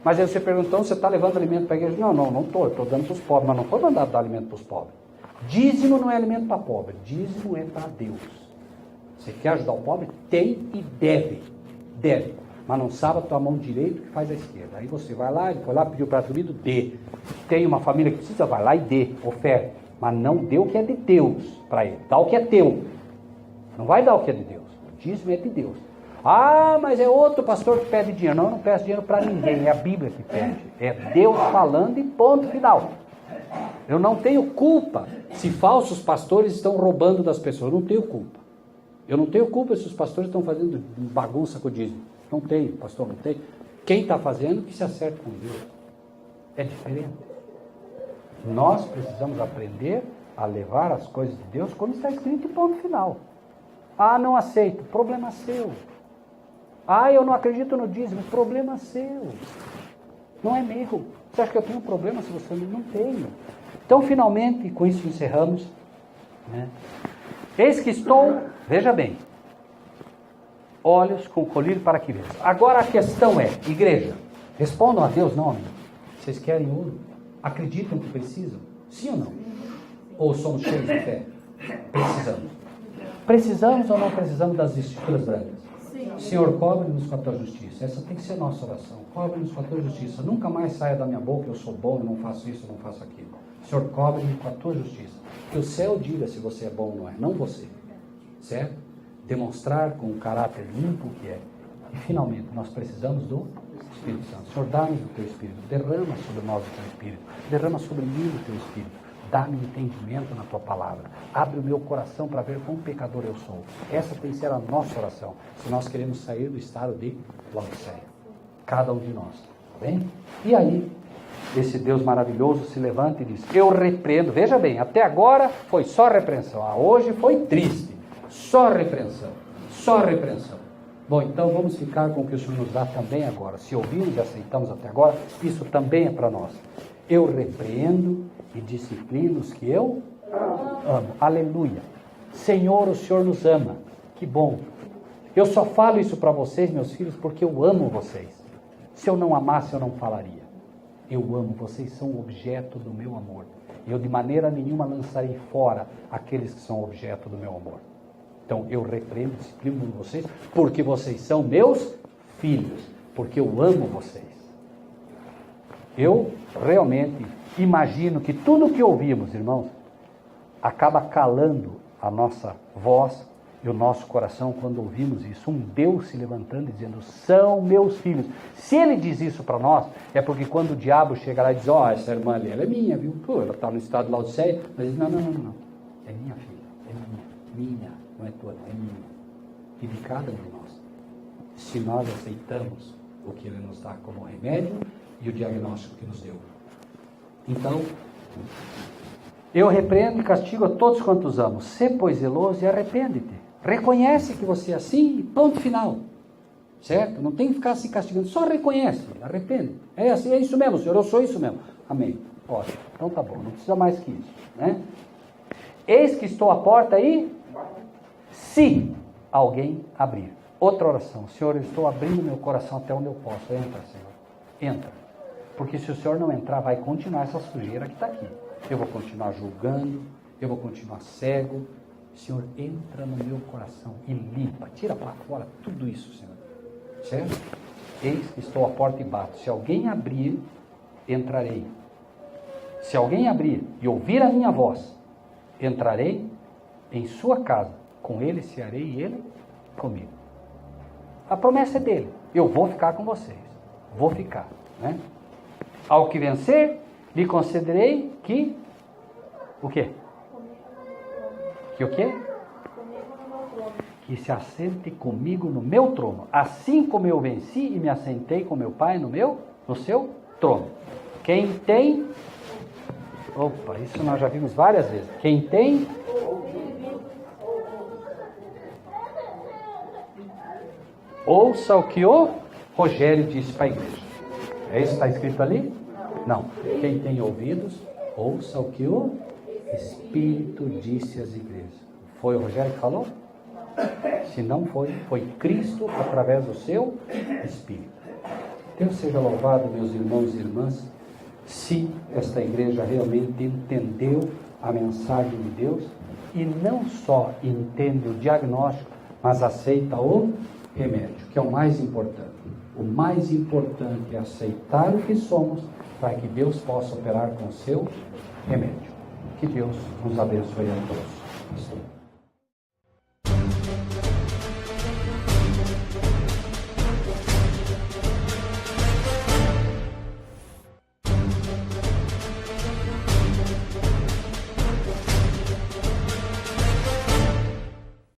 Mas aí você perguntou, você está levando alimento para a igreja? Não estou, estou dando para os pobres, mas não foi mandado dar alimento para os pobres. Dízimo não é alimento para pobre, dízimo é para Deus. Você quer ajudar o pobre? Tem e deve, mas não sabe a tua mão direita que faz a esquerda. Aí você vai lá, ele foi lá, pediu para comida, dê. Tem uma família que precisa, vai lá e dê, oferte, mas não dê o que é de Deus para ele, dá o que é teu, não vai dar o que é de Deus, o dízimo é de Deus. Mas é outro pastor que pede dinheiro. Não peço dinheiro para ninguém, é a Bíblia que pede, é Deus falando e ponto final. Eu não tenho culpa se falsos pastores estão roubando das pessoas, eu não tenho culpa. Eu não tenho culpa se os pastores estão fazendo bagunça com o dízimo. Não tenho, pastor, não tenho. Quem está fazendo, que se acerte com Deus. É diferente. Nós precisamos aprender a levar as coisas de Deus como está escrito em ponto final. Não aceito, problema seu. Eu não acredito no dízimo, problema seu. Não é meu. Você acha que eu tenho problema se você não tem? Então, finalmente, com isso encerramos, né? Eis que estou, veja bem, olhos com colírio para que vejam. Agora a questão é, igreja, respondam a Deus, não, amigo. Vocês querem ouro? Acreditam que precisam? Sim ou não? Ou somos cheios de fé? Precisamos. Precisamos ou não precisamos das vestiduras brancas? Sim. Senhor, cobre-nos com a tua justiça. Essa tem que ser a nossa oração. Cobre-nos com a tua justiça. Nunca mais saia da minha boca, eu sou bom, eu não faço isso, eu não faço aquilo. Senhor, cobre-me com a tua justiça. Que o céu diga se você é bom ou não é, não você. Certo? Demonstrar com o caráter limpo que é. E finalmente, nós precisamos do Espírito Santo. Senhor, dá-nos o teu Espírito. Derrama sobre nós o teu Espírito. Derrama sobre mim o teu Espírito. Dá-me entendimento na tua palavra. Abre o meu coração para ver quão pecador eu sou. Essa tem que ser a nossa oração, se nós queremos sair do estado de Laodiceia. Cada um de nós. Tá bem? E aí, esse Deus maravilhoso se levanta e diz, eu repreendo. Veja bem, até agora foi só repreensão. Hoje foi triste. Só repreensão. Só repreensão. Bom, então vamos ficar com o que o Senhor nos dá também agora. Se ouvimos e aceitamos até agora, isso também é para nós. Eu repreendo e disciplino os que eu amo. Aleluia. Senhor, o Senhor nos ama. Que bom. Eu só falo isso para vocês, meus filhos, porque eu amo vocês. Se eu não amasse, eu não falaria. Eu amo, vocês são objeto do meu amor. Eu de maneira nenhuma lançarei fora aqueles que são objeto do meu amor. Então eu repreendo, disciplino vocês, porque vocês são meus filhos, porque eu amo vocês. Eu realmente imagino que tudo que ouvimos, irmãos, acaba calando a nossa voz E o nosso coração, quando ouvimos isso, um Deus se levantando e dizendo, são meus filhos. Se ele diz isso para nós, é porque quando o diabo chega lá e diz, essa irmã ali, ela é minha, viu? Pô, ela está no estado de Laodiceia. Mas ele diz, não. É minha filha, é minha, não é tua, é minha. E de cada um de nós. Se nós aceitamos o que ele nos dá como remédio e o diagnóstico que nos deu. Então, eu repreendo e castigo a todos quantos amo. Sê, pois, zeloso e arrepende-te. Reconhece que você é assim e ponto final. Certo? Não tem que ficar se castigando. Só reconhece, arrepende. É assim, é isso mesmo, Senhor, eu sou isso mesmo. Amém. Ótimo. Então tá bom, não precisa mais que isso. Né? Eis que estou à porta e se alguém abrir. Outra oração. Senhor, eu estou abrindo meu coração até onde eu posso. Entra, Senhor. Entra. Porque se o Senhor não entrar, vai continuar essa sujeira que está aqui. Eu vou continuar julgando, eu vou continuar cego. Senhor, entra no meu coração e limpa, tira para fora tudo isso, Senhor. Certo? Eis que estou à porta e bato. Se alguém abrir, entrarei. Se alguém abrir e ouvir a minha voz, entrarei em sua casa. Com ele cearei e ele comigo. A promessa é dele. Eu vou ficar com vocês. Vou ficar. Né? Ao que vencer, lhe concederei que... O quê? Que o quê? Que se assente comigo no meu trono, assim como eu venci e me assentei com meu Pai no seu trono. Quem tem... Opa, isso nós já vimos várias vezes. Quem tem... Ouça o que o Rogério disse para a igreja. É isso que está escrito ali? Não. Quem tem ouvidos, ouça o que o Espírito disse às igrejas. Foi o Rogério que falou? Se não foi, foi Cristo através do seu Espírito. Deus seja louvado, meus irmãos e irmãs, se esta igreja realmente entendeu a mensagem de Deus e não só entende o diagnóstico, mas aceita o remédio, que é o mais importante. O mais importante é aceitar o que somos para que Deus possa operar com o seu remédio. Que Deus nos abençoe a todos.